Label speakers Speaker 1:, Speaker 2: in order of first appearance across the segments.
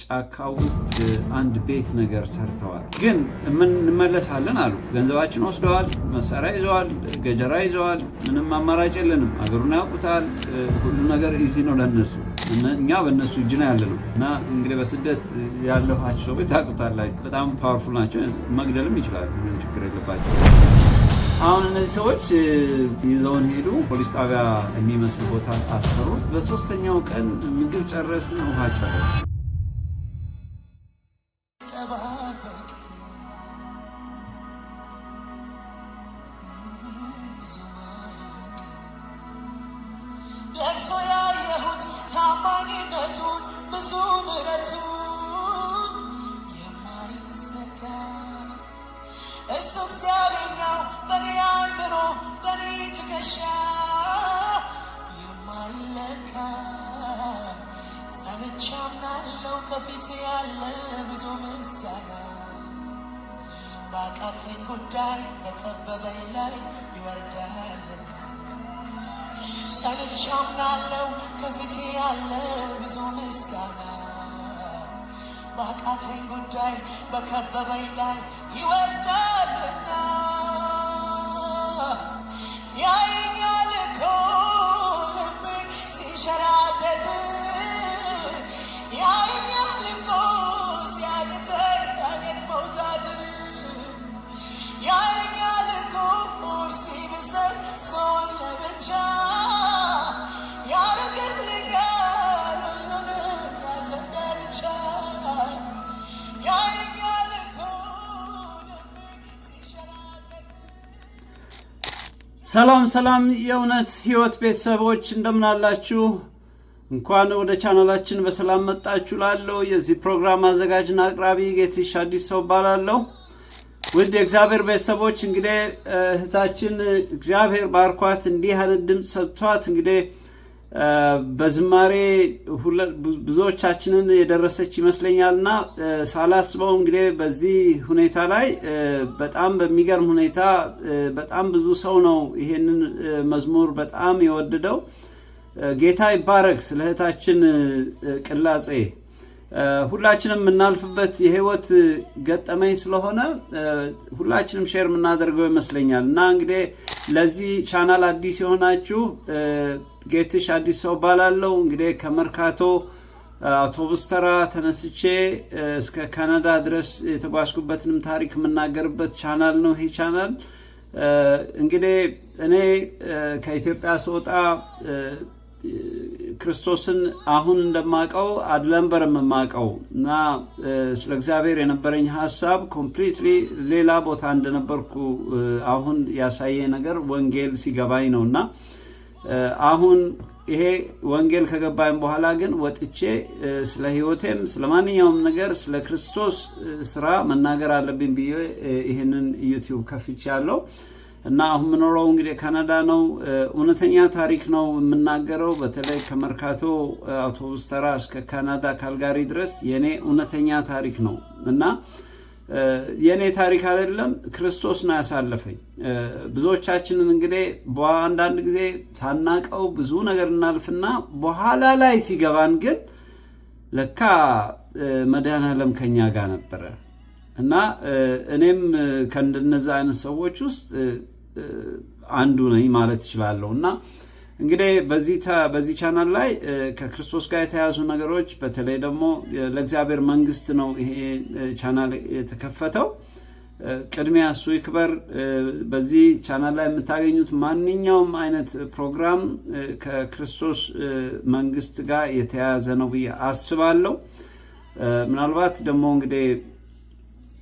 Speaker 1: ጫካ ውስጥ አንድ ቤት ነገር ሰርተዋል። ግን ምን እንመለሳለን አሉ። ገንዘባችን ወስደዋል፣ መሳሪያ ይዘዋል፣ ገጀራ ይዘዋል። ምንም አማራጭ የለንም። አገሩን ያውቁታል። ሁሉ ነገር ኢዚ ነው ለነሱ። እኛ በእነሱ እጅ ነው ያለነው እና እንግዲህ በስደት ያለኋቸው ሰዎች ታውቁታላችሁ። በጣም ፓወርፉል ናቸው። መግደልም ይችላሉ። ምንም ችግር የለባቸው። አሁን እነዚህ ሰዎች ይዘውን ሄዱ። ፖሊስ ጣቢያ የሚመስል ቦታ አሰሩ። በሶስተኛው ቀን ምግብ ጨረስን፣ ውሃ ጨረስን።
Speaker 2: ባቃተኝ ጉዳይ በከበበኝ ላይ ይወርዳል። ጸንቼ አምናለሁ ከፊቴ ያለ ብዙ ምስጋና። ባቃተኝ ጉዳይ በከበበኝ ላይ ይወርዳልና ያየኛል እኮ ልቤ ሲንሸራተት ያየኛል እኮ ሲያቅተኝ ዳገት መውጣት ያየኛል እኮ ሲብሰኝ ሰውን ለብቻ ያረግልኛል ሁሉንም ያዘን ዳርቻ ያየኛል እኮ ልቤ ሲንሸራተት።
Speaker 1: ሰላም የእውነት ህይወት ቤተሰቦች እንደምን አላችሁ? እንኳን ወደ ቻናላችን በሰላም መጣችሁ። ላለው የዚህ ፕሮግራም አዘጋጅና አቅራቢ ጌትሽ አዲስ ሰው ባላለው። ውድ የእግዚአብሔር ቤተሰቦች እንግዲህ እህታችን እግዚአብሔር ባርኳት እንዲህ አይነት ድምጽ ሰጥቷት እንግዲህ በዝማሬ ብዙዎቻችንን የደረሰች ይመስለኛልና ሳላስበው እንግዲህ በዚህ ሁኔታ ላይ በጣም በሚገርም ሁኔታ በጣም ብዙ ሰው ነው ይሄንን መዝሙር በጣም የወደደው። ጌታ ይባረክ። ስለ እህታችን ቅላጼ ሁላችንም የምናልፍበት የህይወት ገጠመኝ ስለሆነ ሁላችንም ሼር የምናደርገው ይመስለኛል እና እንግዲህ ለዚህ ቻናል አዲስ የሆናችሁ ጌትሽ አዲስ ሰው ባላለው እንግዲህ ከመርካቶ አውቶቡስ ተራ ተነስቼ እስከ ካናዳ ድረስ የተጓዝኩበትንም ታሪክ የምናገርበት ቻናል ነው ይሄ ቻናል። እንግዲህ እኔ ከኢትዮጵያ ስወጣ ክርስቶስን አሁን እንደማቀው አድለምበርም ማቀው እና ስለ እግዚአብሔር የነበረኝ ሐሳብ ኮምፕሊትሊ ሌላ ቦታ እንደነበርኩ አሁን ያሳየ ነገር ወንጌል ሲገባኝ ነውና አሁን ይሄ ወንጌል ከገባኝ በኋላ ግን ወጥቼ ስለ ህይወቴም ስለማንኛውም ነገር ስለ ክርስቶስ ስራ መናገር አለብኝ ብዬ ይሄንን ዩቲዩብ ከፍቻለሁ እና አሁን ምኖረው እንግዲህ ካናዳ ነው። እውነተኛ ታሪክ ነው የምናገረው። በተለይ ከመርካቶ አውቶቡስ ተራ እስከ ካናዳ ካልጋሪ ድረስ የኔ እውነተኛ ታሪክ ነው እና የኔ ታሪክ አይደለም፣ ክርስቶስ ነው ያሳለፈኝ። ብዙዎቻችንን እንግዲህ በአንዳንድ ጊዜ ሳናቀው ብዙ ነገር እናልፍና በኋላ ላይ ሲገባን ግን ለካ መድኃኔዓለም ከኛ ጋር ነበረ እና እኔም ከእንደነዛ አይነት ሰዎች ውስጥ አንዱ ነኝ ማለት እችላለሁ። እና እንግዲህ በዚህ ቻናል ላይ ከክርስቶስ ጋር የተያዙ ነገሮች በተለይ ደግሞ ለእግዚአብሔር መንግስት ነው ይሄ ቻናል የተከፈተው። ቅድሚያ እሱ ይክበር። በዚህ ቻናል ላይ የምታገኙት ማንኛውም አይነት ፕሮግራም ከክርስቶስ መንግስት ጋር የተያያዘ ነው ብዬ አስባለሁ። ምናልባት ደግሞ እንግዲህ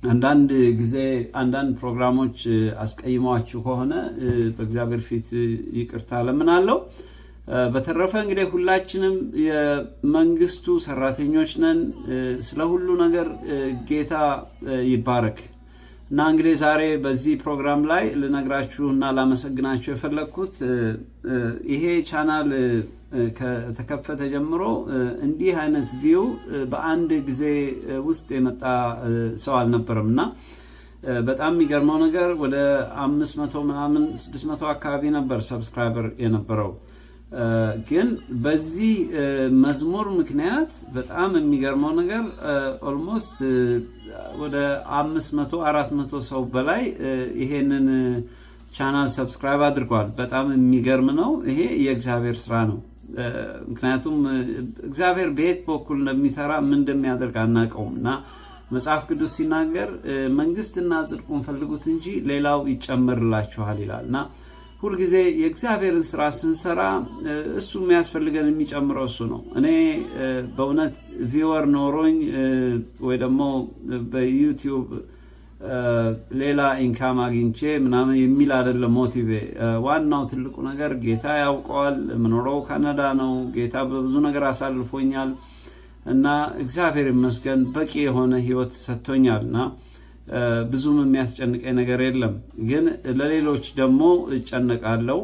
Speaker 1: አንዳንድ ጊዜ አንዳንድ ፕሮግራሞች አስቀይሟችሁ ከሆነ በእግዚአብሔር ፊት ይቅርታ ለምናለሁ። በተረፈ እንግዲህ ሁላችንም የመንግስቱ ሰራተኞች ነን። ስለ ሁሉ ነገር ጌታ ይባረክ እና እንግዲህ ዛሬ በዚህ ፕሮግራም ላይ ልነግራችሁና ላመሰግናችሁ የፈለኩት ይሄ ቻናል ከተከፈተ ጀምሮ እንዲህ አይነት ቪው በአንድ ጊዜ ውስጥ የመጣ ሰው አልነበረምና በጣም የሚገርመው ነገር ወደ 500 ምናምን 600 አካባቢ ነበር ሰብስክራይበር የነበረው። ግን በዚህ መዝሙር ምክንያት በጣም የሚገርመው ነገር ኦልሞስት ወደ 500-400 ሰው በላይ ይሄንን ቻናል ሰብስክራይብ አድርጓል። በጣም የሚገርም ነው። ይሄ የእግዚአብሔር ስራ ነው። ምክንያቱም እግዚአብሔር በየት በኩል እንደሚሰራ ምን እንደሚያደርግ አናውቀውም እና መጽሐፍ ቅዱስ ሲናገር መንግስትና ጽድቁን ፈልጉት እንጂ ሌላው ይጨመርላችኋል ይላልና ሁልጊዜ የእግዚአብሔርን ስራ ስንሰራ እሱ የሚያስፈልገን የሚጨምረው እሱ ነው። እኔ በእውነት ቪወር ኖሮኝ ወይ ደግሞ በዩቲዩብ ሌላ ኢንካም አግኝቼ ምናምን የሚል አይደለም ሞቲቬ። ዋናው ትልቁ ነገር ጌታ ያውቀዋል። የምኖረው ካናዳ ነው። ጌታ በብዙ ነገር አሳልፎኛል እና እግዚአብሔር ይመስገን በቂ የሆነ ህይወት ሰጥቶኛልና ብዙም የሚያስጨንቀኝ ነገር የለም። ግን ለሌሎች ደግሞ እጨነቃለሁ።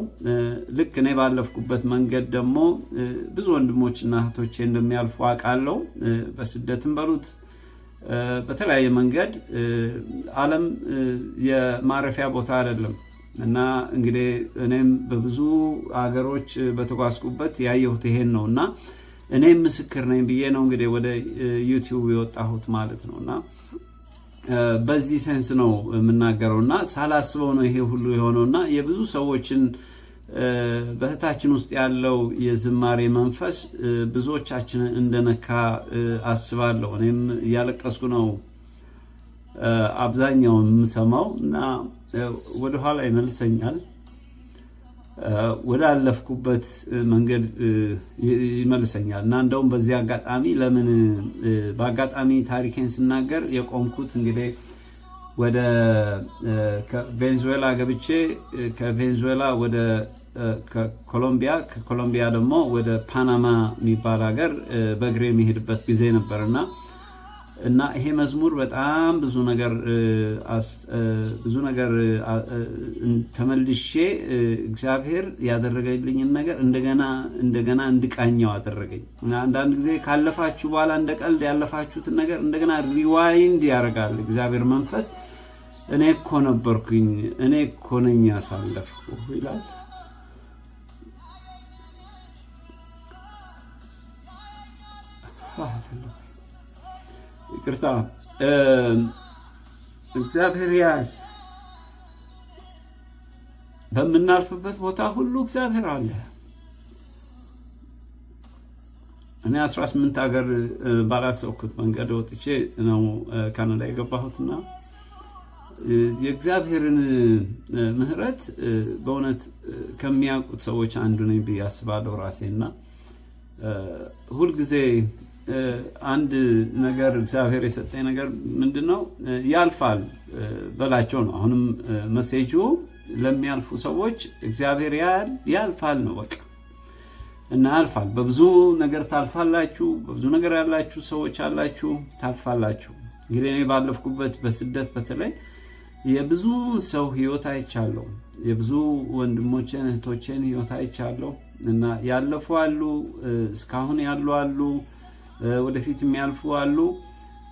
Speaker 1: ልክ እኔ ባለፍኩበት መንገድ ደግሞ ብዙ ወንድሞችና እህቶቼ እንደሚያልፉ አውቃለሁ። በስደትም በሉት በተለያየ መንገድ ዓለም የማረፊያ ቦታ አይደለም እና እንግዲህ እኔም በብዙ ሀገሮች በተጓዝኩበት ያየሁት ይሄን ነው እና እኔም ምስክር ነኝ ብዬ ነው እንግዲህ ወደ ዩቲዩብ የወጣሁት ማለት ነውና በዚህ ሴንስ ነው የምናገረውና ሳላስበው ነው ይሄ ሁሉ የሆነውና የብዙ ሰዎችን በህታችን ውስጥ ያለው የዝማሬ መንፈስ ብዙዎቻችን እንደነካ አስባለሁ። እኔም እያለቀስኩ ነው አብዛኛው የምሰማው እና ወደ ኋላ ይመልሰኛል፣ ወደ አለፍኩበት መንገድ ይመልሰኛል እና እንደውም በዚህ አጋጣሚ ለምን በአጋጣሚ ታሪኬን ስናገር የቆምኩት እንግዲህ ወደ ቬንዙዌላ ገብቼ ከቬንዙዌላ ወደ ከኮሎምቢያ ከኮሎምቢያ ደግሞ ወደ ፓናማ የሚባል ሀገር በእግሬ የሚሄድበት ጊዜ ነበርና እና ይሄ መዝሙር በጣም ብዙ ነገር ተመልሼ እግዚአብሔር ያደረገልኝን ነገር እንደገና እንድቃኘው አደረገኝ። አንዳንድ ጊዜ ካለፋችሁ በኋላ እንደ ቀልድ ያለፋችሁትን ነገር እንደገና ሪዋይንድ ያደርጋል እግዚአብሔር መንፈስ። እኔ እኮ ነበርኩኝ፣ እኔ እኮ ነኝ ያሳለፍኩ ይላል። ይቅርታ እግዚአብሔር ያል በምናልፍበት ቦታ ሁሉ እግዚአብሔር አለ። እኔ 18 ሀገር ባላሰብኩት መንገድ ወጥቼ ነው ካናዳ የገባሁትና የእግዚአብሔርን ምሕረት በእውነት ከሚያውቁት ሰዎች አንዱ ነኝ ብዬ አስባለሁ ራሴና ሁልጊዜ አንድ ነገር እግዚአብሔር የሰጠኝ ነገር ምንድነው ያልፋል በላቸው ነው። አሁንም መሴጁ ለሚያልፉ ሰዎች እግዚአብሔር ያልፋል ነው በቃ እና ያልፋል። በብዙ ነገር ታልፋላችሁ። በብዙ ነገር ያላችሁ ሰዎች አላችሁ፣ ታልፋላችሁ። እንግዲህ እኔ ባለፍኩበት በስደት በተለይ የብዙ ሰው ህይወት አይቻለሁ። የብዙ ወንድሞቼን እህቶቼን ህይወት አይቻለሁ እና ያለፉ አሉ፣ እስካሁን ያሉ አሉ፣ ወደፊት የሚያልፉ አሉ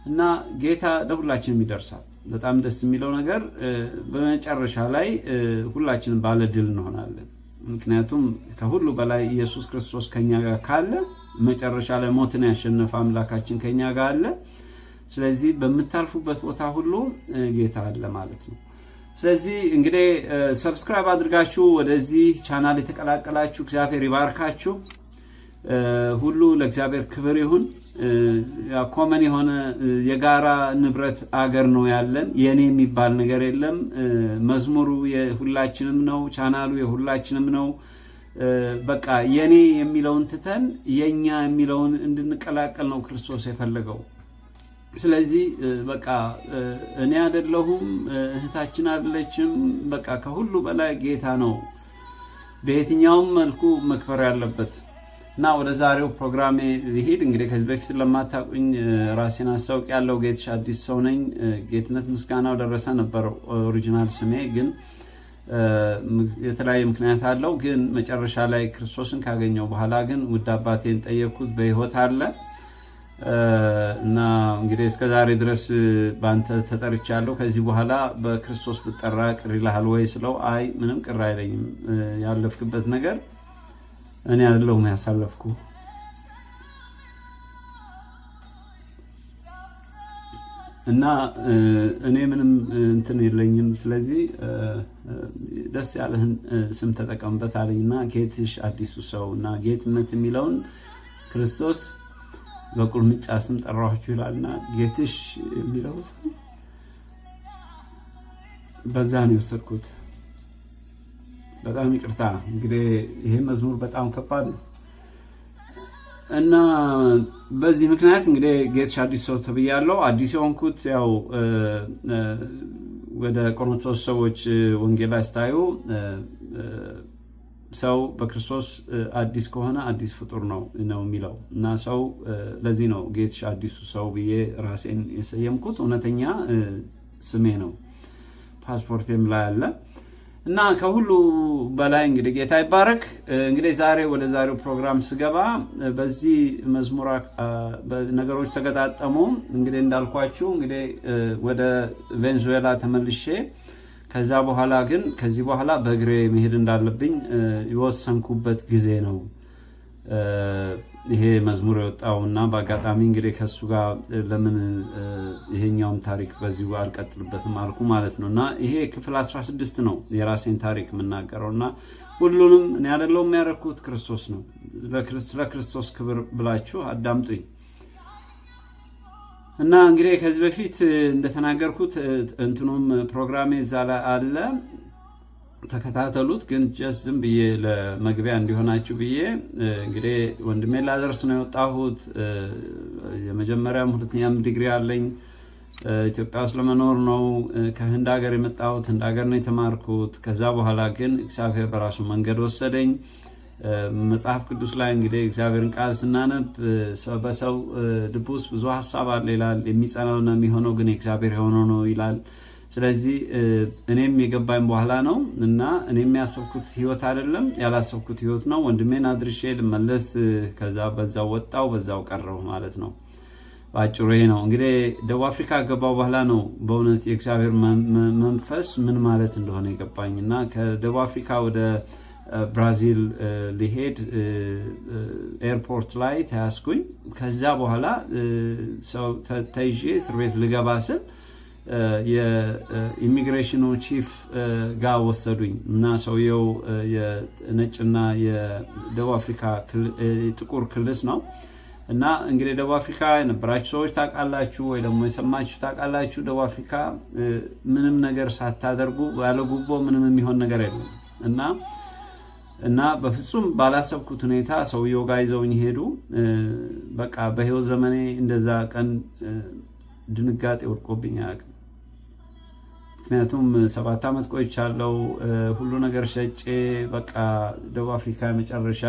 Speaker 1: እና ጌታ ለሁላችንም ይደርሳል። በጣም ደስ የሚለው ነገር በመጨረሻ ላይ ሁላችንም ባለ ድል እንሆናለን። ምክንያቱም ከሁሉ በላይ ኢየሱስ ክርስቶስ ከኛ ጋር ካለ መጨረሻ ላይ ሞትን ያሸነፈ አምላካችን ከኛ ጋር አለ። ስለዚህ በመታልፉበት ቦታ ሁሉ ጌታ አለ ማለት ነው። ስለዚህ እንግዲህ ሰብስክራይብ አድርጋችሁ ወደዚህ ቻናል የተቀላቀላችሁ እግዚአብሔር ይባርካችሁ። ሁሉ ለእግዚአብሔር ክብር ይሁን። ኮመን የሆነ የጋራ ንብረት አገር ነው ያለን። የኔ የሚባል ነገር የለም። መዝሙሩ የሁላችንም ነው። ቻናሉ የሁላችንም ነው። በቃ የኔ የሚለውን ትተን የኛ የሚለውን እንድንቀላቀል ነው ክርስቶስ የፈለገው። ስለዚህ በቃ እኔ አይደለሁም፣ እህታችን አይደለችም። በቃ ከሁሉ በላይ ጌታ ነው በየትኛውም መልኩ መክበር ያለበት እና ወደ ዛሬው ፕሮግራሜ ልሂድ። እንግዲህ ከዚህ በፊት ለማታውቁኝ ራሴን አስታውቂያለሁ። ጌትሽ አዲስ ሰው ነኝ። ጌትነት ምስጋናው ደረሰ ነበር ኦሪጂናል ስሜ፣ ግን የተለያየ ምክንያት አለው። ግን መጨረሻ ላይ ክርስቶስን ካገኘው በኋላ ግን ውድ አባቴን ጠየቅኩት፣ በህይወት አለ እና እንግዲህ እስከዛሬ ድረስ ባንተ ተጠርቻለሁ። ከዚህ በኋላ በክርስቶስ ብጠራ ቅር ይልሃል ወይ ስለው አይ ምንም ቅር አይለኝም፣ ያለፍክበት ነገር እኔ አይደለሁም ያሳለፍኩ እና እኔ ምንም እንትን የለኝም። ስለዚህ ደስ ያለህን ስም ተጠቀምበት አለኝና ጌትሽ አዲሱ ሰው እና ጌትነት የሚለውን ክርስቶስ በቁልምጫ ስም ጠራኋችሁ ይላልና ጌትሽ የሚለው በዛ ነው የወሰድኩት። በጣም ይቅርታ እንግዲህ ይሄ መዝሙር በጣም ከባድ ነው እና በዚህ ምክንያት እንግዲህ ጌትሽ አዲስ ሰው ተብያለሁ። አዲስ የሆንኩት ያው ወደ ቆሮንቶስ ሰዎች ወንጌል ላይ ስታዩ ሰው በክርስቶስ አዲስ ከሆነ አዲስ ፍጡር ነው የሚለው እና ሰው ለዚህ ነው ጌትሽ አዲሱ ሰው ብዬ ራሴን የሰየምኩት። እውነተኛ ስሜ ነው፣ ፓስፖርቴም ላይ አለ እና ከሁሉ በላይ እንግዲህ ጌታ ይባረክ። እንግዲህ ዛሬ ወደ ዛሬው ፕሮግራም ስገባ በዚህ መዝሙር ነገሮች ተገጣጠሙ። እንግዲህ እንዳልኳችሁ እንግዲህ ወደ ቬንዙዌላ ተመልሼ ከዛ በኋላ ግን ከዚህ በኋላ በእግሬ መሄድ እንዳለብኝ የወሰንኩበት ጊዜ ነው ይሄ መዝሙር የወጣውና በአጋጣሚ እንግዲህ ከሱ ጋር ለምን ይሄኛውም ታሪክ በዚሁ አልቀጥልበትም አልኩ ማለት ነው። እና ይሄ ክፍል 16 ነው የራሴን ታሪክ የምናገረውና ሁሉንም እኔ አይደለሁም ያደረኩት ክርስቶስ ነው። ስለ ክርስቶስ ክብር ብላችሁ አዳምጡኝ። እና እንግዲህ ከዚህ በፊት እንደተናገርኩት እንትኑም ፕሮግራሜ እዛ ላይ አለ፣ ተከታተሉት። ግን ጀስት ዝም ብዬ ለመግቢያ እንዲሆናችሁ ብዬ እንግዲህ ወንድሜ ላደርስ ነው የወጣሁት። የመጀመሪያም ሁለተኛም ዲግሪ አለኝ። ኢትዮጵያ ውስጥ ለመኖር ነው ከህንድ ሀገር የመጣሁት። ህንድ ሀገር ነው የተማርኩት። ከዛ በኋላ ግን እግዚአብሔር በራሱ መንገድ ወሰደኝ። መጽሐፍ ቅዱስ ላይ እንግዲህ እግዚአብሔርን ቃል ስናነብ በሰው ልብ ውስጥ ብዙ ሀሳብ አለ ይላል። የሚጸናውና የሚሆነው ግን እግዚአብሔር የሆነው ነው ይላል። ስለዚህ እኔም የገባኝ በኋላ ነው እና እኔም ያሰብኩት ህይወት አይደለም፣ ያላሰብኩት ህይወት ነው። ወንድሜን አድርሼ ልመለስ ከዛ በዛው ወጣው በዛው ቀረው ማለት ነው። ባጭሩ ይሄ ነው እንግዲህ። ደቡብ አፍሪካ ገባው በኋላ ነው በእውነት የእግዚአብሔር መንፈስ ምን ማለት እንደሆነ የገባኝ እና ከደቡብ አፍሪካ ወደ ብራዚል ሊሄድ ኤርፖርት ላይ ተያዝኩኝ። ከዛ በኋላ ሰው ተይዤ እስር ቤት ልገባ ስል የኢሚግሬሽኑ ቺፍ ጋር ወሰዱኝ እና ሰውየው የነጭና የደቡብ አፍሪካ ጥቁር ክልስ ነው እና እንግዲህ ደቡብ አፍሪካ የነበራችሁ ሰዎች ታውቃላችሁ ወይ ደግሞ የሰማችሁ ታውቃላችሁ። ደቡብ አፍሪካ ምንም ነገር ሳታደርጉ ያለ ጉቦ ምንም የሚሆን ነገር የለም እና በፍጹም ባላሰብኩት ሁኔታ ሰውየው ጋር ይዘውኝ ሄዱ። በቃ በህይወት ዘመኔ እንደዛ ቀን ድንጋጤ ወድቆብኝ አያውቅም። ምክንያቱም 7 ዓመት ቆይቻለሁ። ሁሉ ነገር ሸጬ በቃ ደቡብ አፍሪካ መጨረሻ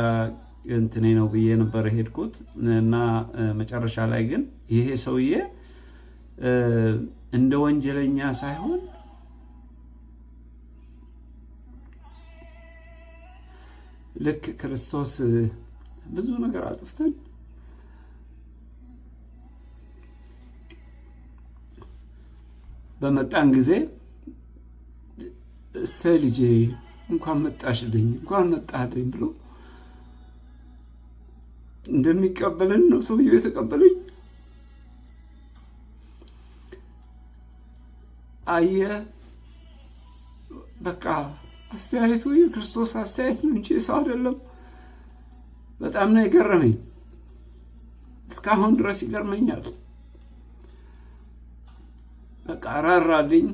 Speaker 1: እንትኔ ነው ብዬ ነበር ሄድኩት እና መጨረሻ ላይ ግን ይሄ ሰውዬ እንደ ወንጀለኛ ሳይሆን ልክ ክርስቶስ ብዙ ነገር አጥፍተን በመጣን ጊዜ እሰይ ልጄ እንኳን መጣሽልኝ እንኳን መጣህልኝ ብሎ እንደሚቀበልን ነው ሰውየው የተቀበለኝ። አየህ በቃ አስተያየቱ የክርስቶስ አስተያየት ነው እንጂ ሰው አይደለም። በጣም ነው የገረመኝ። እስካሁን ድረስ ይገርመኛል። በቃ ራራልኝ፣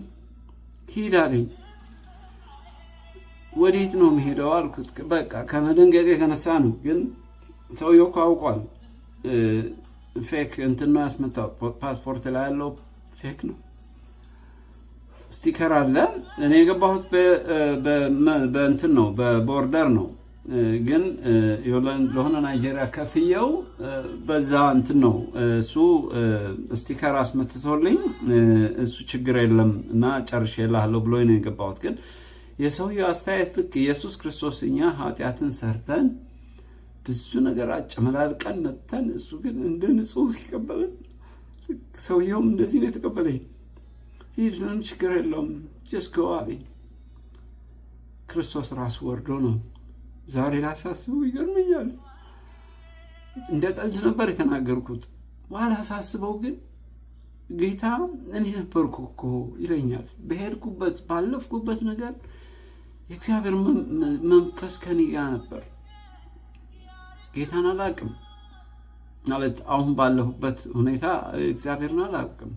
Speaker 1: ሂድ አለኝ። ወዴት ነው የምሄደው አልኩት። በቃ ከመደንገጥ የተነሳ ነው። ግን ሰውየው እኮ አውቋል። ፌክ እንትን ነው ያስመጣው። ፓስፖርት ላይ ያለው ፌክ ነው። ስቲከር አለ። እኔ የገባሁት በእንትን ነው በቦርደር ነው። ግን ለሆነ ናይጄሪያ ከፍየው በዛ እንትን ነው እሱ ስቲከር አስመትቶልኝ እሱ ችግር የለም እና ጨርሼልሃለሁ ብሎ ነው የገባሁት። ግን የሰውየው አስተያየት ልክ ኢየሱስ ክርስቶስ እኛ ኃጢአትን ሰርተን ብዙ ነገር አጨመላልቀን መተን እሱ ግን እንደ ንጹህ ሲቀበልን ሰውየውም እንደዚህ ነው የተቀበለኝ። ሂድ ምንም ችግር የለውም ጀስት ጎ አለኝ። ክርስቶስ ራሱ ወርዶ ነው ዛሬ ላሳስበው ይገርመኛል። እንደ ቀልድ ነበር የተናገርኩት። በኋላ ሳስበው ግን ጌታ እኔ ነበርኩ እኮ ይለኛል። በሄድኩበት ባለፍኩበት ነገር የእግዚአብሔር መንፈስ ከኔ ጋር ነበር። ጌታን አላውቅም ማለት አሁን ባለሁበት ሁኔታ እግዚአብሔርን አላውቅም።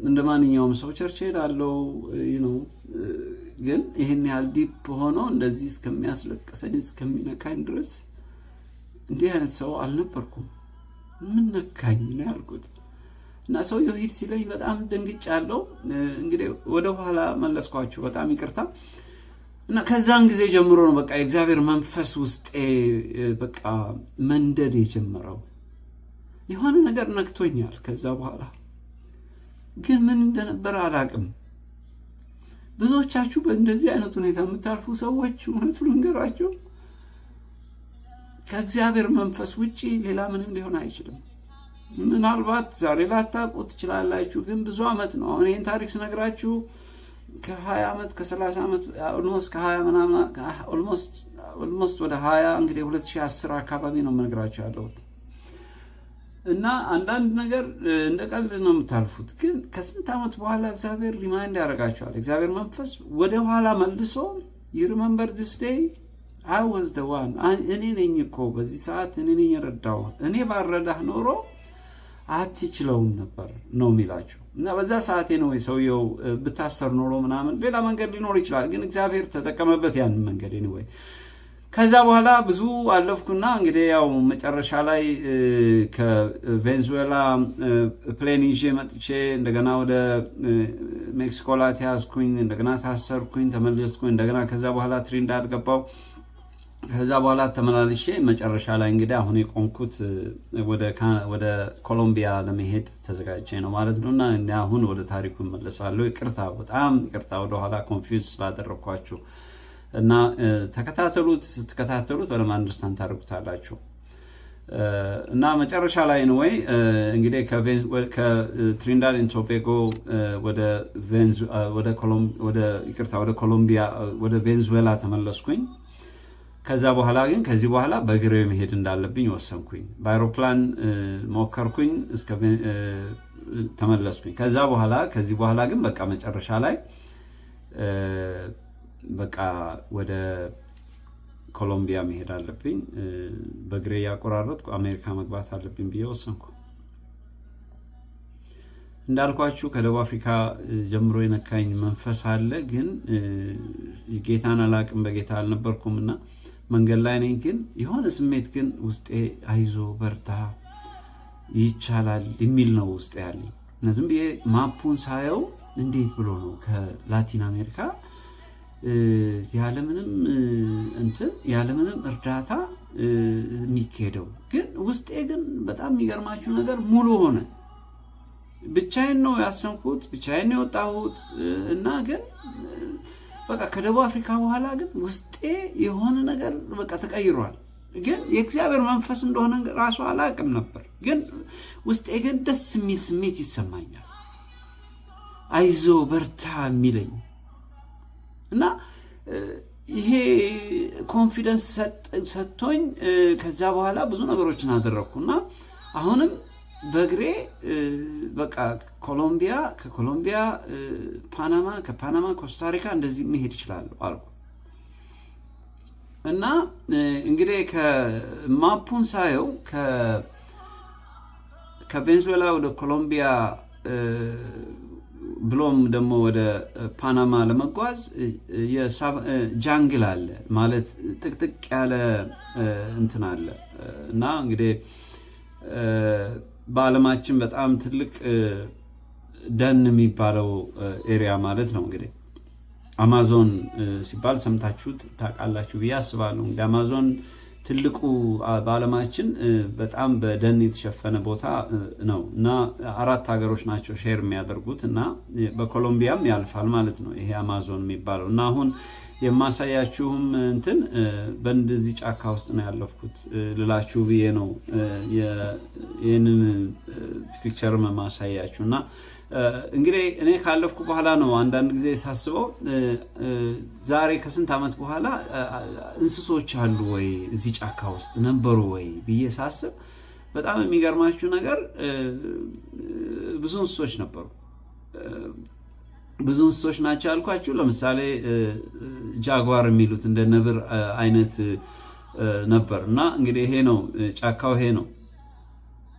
Speaker 1: እንደ ማንኛውም ሰው ቸርች ሄዳለሁ ነው። ግን ይህን ያህል ዲፕ ሆኖ እንደዚህ እስከሚያስለቅሰኝ እስከሚነካኝ ድረስ እንዲህ አይነት ሰው አልነበርኩም። ምን ነካኝ ነው ያልኩት። እና ሰውየው ሂድ ሲለኝ በጣም ደንግጫለሁ። እንግዲህ ወደ ኋላ መለስኳችሁ፣ በጣም ይቅርታ። እና ከዛን ጊዜ ጀምሮ ነው በቃ የእግዚአብሔር መንፈስ ውስጤ በቃ መንደድ የጀመረው። የሆነ ነገር ነክቶኛል። ከዛ በኋላ ግን ምን እንደነበረ አላውቅም። ብዙዎቻችሁ በእንደዚህ አይነት ሁኔታ የምታልፉ ሰዎች እውነቱን ልንገራችሁ፣ ከእግዚአብሔር መንፈስ ውጪ ሌላ ምንም ሊሆን አይችልም። ምናልባት ዛሬ ላታውቁ ትችላላችሁ፣ ግን ብዙ ዓመት ነው አሁን ይህን ታሪክ ስነግራችሁ። ከ20 ዓመት ከ30 ዓመት ኦልሞስት ከ20 ምናምን ኦልሞስት ወደ 20 እንግዲህ 2010 አካባቢ ነው የምነግራችሁ ያለሁት። እና አንዳንድ ነገር እንደ ቀልድ ነው የምታልፉት፣ ግን ከስንት ዓመት በኋላ እግዚአብሔር ሪማይንድ ያደርጋቸዋል። እግዚአብሔር መንፈስ ወደ ኋላ መልሶ you remember this day I was the one እኔ ነኝ እኮ በዚህ ሰዓት እኔ ነኝ የረዳው፣ እኔ ባረዳህ ኖሮ አትችለውም ነበር ነው የሚላቸው። እና በዛ ሰዓቴ ነው ሰውየው ብታሰር ኖሮ ምናምን ሌላ መንገድ ሊኖር ይችላል፣ ግን እግዚአብሔር ተጠቀመበት ያንን መንገድ anyway። ከዛ በኋላ ብዙ አለፍኩና እንግዲህ ያው መጨረሻ ላይ ከቬንዙዌላ ፕሌን ይዤ መጥቼ እንደገና ወደ ሜክሲኮ ላይ ተያዝኩኝ፣ እንደገና ታሰርኩኝ፣ ተመለስኩኝ። እንደገና ከዛ በኋላ ትሪንዳድ ገባሁ። ከዛ በኋላ ተመላልሼ መጨረሻ ላይ እንግዲህ አሁን የቆምኩት ወደ ኮሎምቢያ ለመሄድ ተዘጋጅቼ ነው ማለት ነውና አሁን ወደ ታሪኩ እመለሳለሁ። ይቅርታ፣ በጣም ይቅርታ ወደኋላ ኮንፊውዝ ስላደረኳችሁ እና ስትከታተሉት በደንብ አንደርስታንድ ታደርጉታላችሁ። እና መጨረሻ ላይ ነው ወይ እንግዲህ ከትሪንዳድ ኤንድ ቶቤጎ ወደ ኮሎምቢያ ወደ ቬንዙዌላ ተመለስኩኝ። ከዛ በኋላ ግን ከዚህ በኋላ በእግሬ መሄድ እንዳለብኝ ወሰንኩኝ። በአይሮፕላን ሞከርኩኝ እስከ ተመለስኩኝ። ከዚህ በኋላ ግን በቃ መጨረሻ ላይ በቃ ወደ ኮሎምቢያ መሄድ አለብኝ፣ በእግሬ ያቆራረጥኩ አሜሪካ መግባት አለብኝ ብዬ ወሰንኩ። እንዳልኳችሁ ከደቡብ አፍሪካ ጀምሮ የነካኝ መንፈስ አለ፣ ግን ጌታን አላቅም፣ በጌታ አልነበርኩምና መንገድ ላይ ነኝ። ግን የሆነ ስሜት ግን ውስጤ አይዞ በርታ ይቻላል የሚል ነው ውስጤ ያለኝ። እና ዝም ብዬ ማፑን ሳየው እንዴት ብሎ ነው ከላቲን አሜሪካ ያለምንም እርዳታ የሚካሄደው? ግን ውስጤ ግን በጣም የሚገርማችሁ ነገር ሙሉ ሆነ። ብቻዬን ነው ያሰንኩት፣ ብቻዬን ነው የወጣሁት። እና ግን በቃ ከደቡብ አፍሪካ በኋላ ግን ውስጤ የሆነ ነገር በቃ ተቀይሯል። ግን የእግዚአብሔር መንፈስ እንደሆነ ራሱ አላውቅም ነበር። ግን ውስጤ ግን ደስ የሚል ስሜት ይሰማኛል፣ አይዞ በርታ የሚለኝ እና ይሄ ኮንፊደንስ ሰጥቶኝ ከዛ በኋላ ብዙ ነገሮችን አደረግኩና አሁንም በእግሬ በቃ ከኮሎምቢያ ፓናማ፣ ከፓናማ ኮስታሪካ እንደዚህ መሄድ እችላለሁ አልኩ። እና እንግዲህ ከማፑን ሳየው ከቬንዙዌላ ወደ ኮሎምቢያ ብሎም ደግሞ ወደ ፓናማ ለመጓዝ ጃንግል አለ ማለት ጥቅጥቅ ያለ እንትን አለ። እና እንግዲህ በዓለማችን በጣም ትልቅ ደን የሚባለው ኤሪያ ማለት ነው። እንግዲህ አማዞን ሲባል ሰምታችሁት ታውቃላችሁ ብዬ አስባለሁ። እንግዲህ አማዞን ትልቁ በዓለማችን በጣም በደን የተሸፈነ ቦታ ነው እና 4 ሀገሮች ናቸው ሼር የሚያደርጉት እና በኮሎምቢያም ያልፋል ማለት ነው ይሄ አማዞን የሚባለው። እና አሁን የማሳያችሁም እንትን በእንደዚህ ጫካ ውስጥ ነው ያለፍኩት ልላችሁ ብዬ ነው ይህንን ፒክቸር ማሳያችሁ። እና እንግዲህ እኔ ካለፍኩ በኋላ ነው አንዳንድ ጊዜ ሳስበው ዛሬ ከስንት ዓመት በኋላ እንስሶች አሉ ወይ እዚህ ጫካ ውስጥ ነበሩ ወይ ብዬ ሳስብ በጣም የሚገርማችሁ ነገር ብዙ እንስሶች ነበሩ። ብዙ እንስሶች ናቸው ያልኳችሁ። ለምሳሌ ጃጓር የሚሉት እንደ ነብር አይነት ነበር። እና እንግዲህ ይሄ ነው ጫካው፣ ይሄ ነው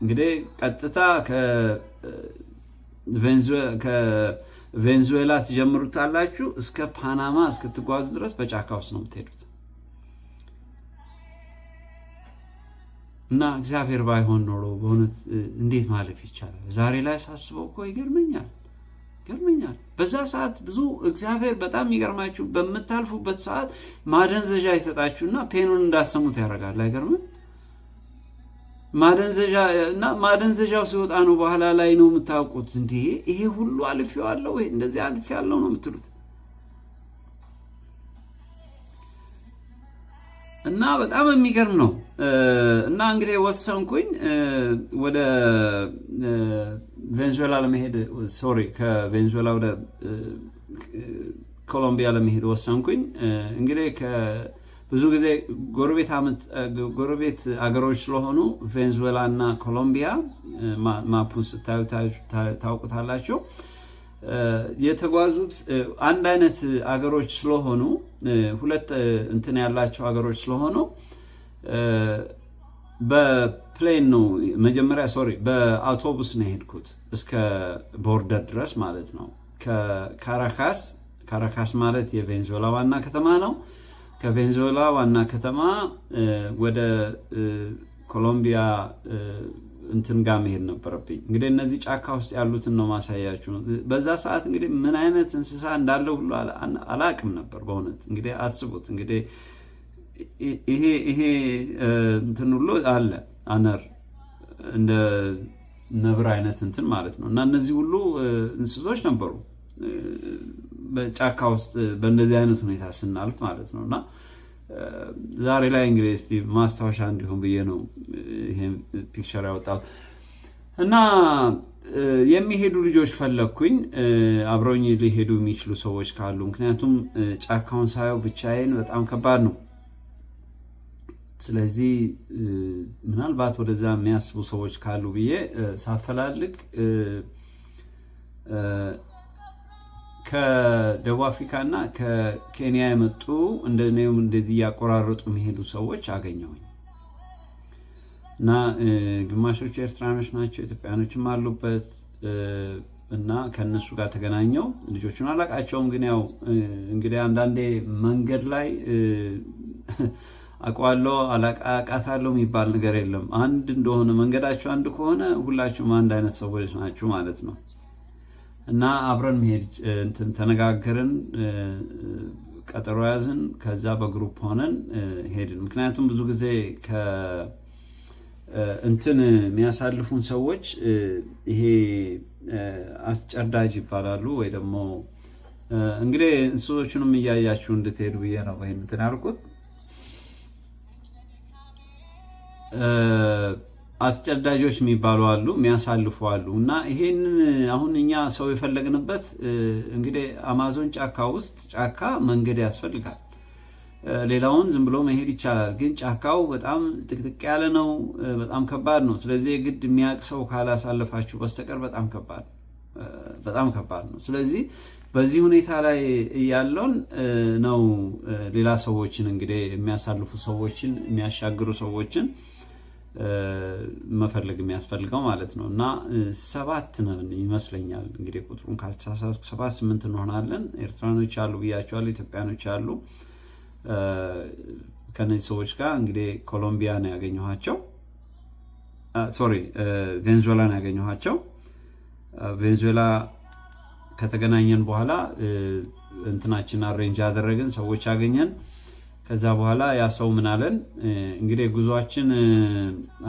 Speaker 1: እንግዲህ ቀጥታ ከቬንዙዌላ ትጀምሩታላችሁ እስከ ፓናማ እስክትጓዙ ድረስ በጫካ ውስጥ ነው የምትሄዱት። እና እግዚአብሔር ባይሆን ኖሮ በእውነት እንዴት ማለፍ ይቻላል? ዛሬ ላይ ሳስበው እኮ ይገርመኛል። በዛ ሰዓት ብዙ እግዚአብሔር በጣም የሚገርማችሁ በምታልፉበት ሰዓት ማደንዘዣ ይሰጣችሁና ፔኑን እንዳሰሙት ያደርጋል። አይገርምም? ማደንዘዣው ሲወጣ ነው በኋላ ላይ ነው የምታውቁት። እንዴ ይሄ ሁሉ አልፌዋለሁ፣ ይሄ እንደዚህ አልፌያለሁ ነው የምትሉት። እና በጣም የሚገርም ነው። እና እንግዲህ ወሰንኩኝ ወደ ቬንዙዌላ ለመሄድ ከቬንዙዌላ ወደ ኮሎምቢያ ለመሄድ ወሰንኩኝ። እንግዲህ ብዙ ጊዜ ጎረቤት አገሮች ስለሆኑ ቬንዙዌላ እና ኮሎምቢያ ማፑን ስታዩ ታውቁታላችሁ። የተጓዙት አንድ አይነት አገሮች ስለሆኑ ሁለት እንትን ያላቸው አገሮች ስለሆኑ በፕሌን ነው መጀመሪያ በአውቶቡስ ነው የሄድኩት እስከ ቦርደር ድረስ ማለት ነው። ካራካስ ማለት የቬንዙዌላ ዋና ከተማ ነው። ከቬንዙዌላ ዋና ከተማ ወደ ኮሎምቢያ እንትን ጋር መሄድ ነበረብኝ። እንግዲህ እነዚህ ጫካ ውስጥ ያሉትን ነው ማሳያችሁ። በዛ ሰዓት እንግዲህ ምን አይነት እንስሳ እንዳለው ሁሉ አላቅም ነበር በእውነት። እንግዲህ አስቡት እንግዲህ ይሄ እንትን ሁሉ አለ አነር እንደ ነብር አይነት እንትን ማለት ነው። እና እነዚህ ሁሉ እንስሶች ነበሩ በጫካ ውስጥ በእንደዚህ አይነት ሁኔታ ስናልፍ ማለት ነው። እና ዛሬ ላይ እንግዲህ እስቲ ማስታወሻ እንዲሆን ብዬ ነው ይሄን ፒክቸር ያወጣሁት። እና የሚሄዱ ልጆች ፈለግኩኝ፣ አብረውኝ ሊሄዱ የሚችሉ ሰዎች ካሉ። ምክንያቱም ጫካውን ሳየው ብቻዬን በጣም ከባድ ነው። ስለዚህ ምናልባት ወደዛ የሚያስቡ ሰዎች ካሉ ብዬ ሳፈላልግ ከደቡብ አፍሪካ እና ከኬንያ የመጡ እንደኔው እንደዚህ ያቆራረጡ የሚሄዱ ሰዎች አገኘሁኝ። እና ግማሾቹ ኤርትራኖች ናቸው፣ ኢትዮጵያኖችም አሉበት። እና ከነሱ ጋር ተገናኘው። ልጆቹን አላቃቸውም፣ ግን ያው እንግዲህ አንዳንዴ መንገድ ላይ አውቃለሁ አላቃታለሁ የሚባል ነገር የለም። አንድ እንደሆነ መንገዳቸው አንድ ከሆነ ሁላችሁም አንድ አይነት ሰዎች ናችሁ ማለት ነው። እና አብረን መሄድ እንትን ተነጋገርን፣ ቀጠሮ ያዝን። ከዛ በግሩፕ ሆነን ሄድን። ምክንያቱም ብዙ ጊዜ እንትን የሚያሳልፉን ሰዎች ይሄ አስጨዳጅ ይባላሉ። ወይ ደግሞ እንግዲህ እንስሶቹንም እያያችሁ እንድትሄዱ ብዬ ነው ወይ እንትን ያልኩት። አስጨዳጆች የሚባሉ አሉ፣ የሚያሳልፉ አሉ። እና ይሄንን አሁን እኛ ሰው የፈለግንበት እንግዲህ አማዞን ጫካ ውስጥ ጫካ መንገድ ያስፈልጋል። ሌላውን ዝም ብሎ መሄድ ይቻላል፣ ግን ጫካው በጣም ጥቅጥቅ ያለ ነው፣ በጣም ከባድ ነው። ስለዚህ የግድ የሚያውቅ ሰው ካላሳለፋችሁ በስተቀር በጣም ከባድ ነው። ስለዚህ በዚህ ሁኔታ ላይ ያለውን ነው ሌላ ሰዎችን እንግዲህ የሚያሳልፉ ሰዎችን የሚያሻግሩ ሰዎችን መፈለግ የሚያስፈልገው ማለት ነው። እና 7 ነን ይመስለኛል እንግዲህ ቁጥሩን ካልተሳሳትኩ 7-8 እንሆናለን። ኤርትራኖች አሉ ብያቸዋለሁ፣ ኢትዮጵያኖች አሉ። ከነዚህ ሰዎች ጋር እንግዲህ ኮሎምቢያ ነው ያገኘኋቸው፣ ቬንዙዌላ ነው ያገኘኋቸው። ቬንዙዌላ ከተገናኘን በኋላ እንትናችን አሬንጅ አደረግን፣ ሰዎች አገኘን። ከዛ በኋላ ያ ሰው ምን አለን እንግዲህ ጉዟችን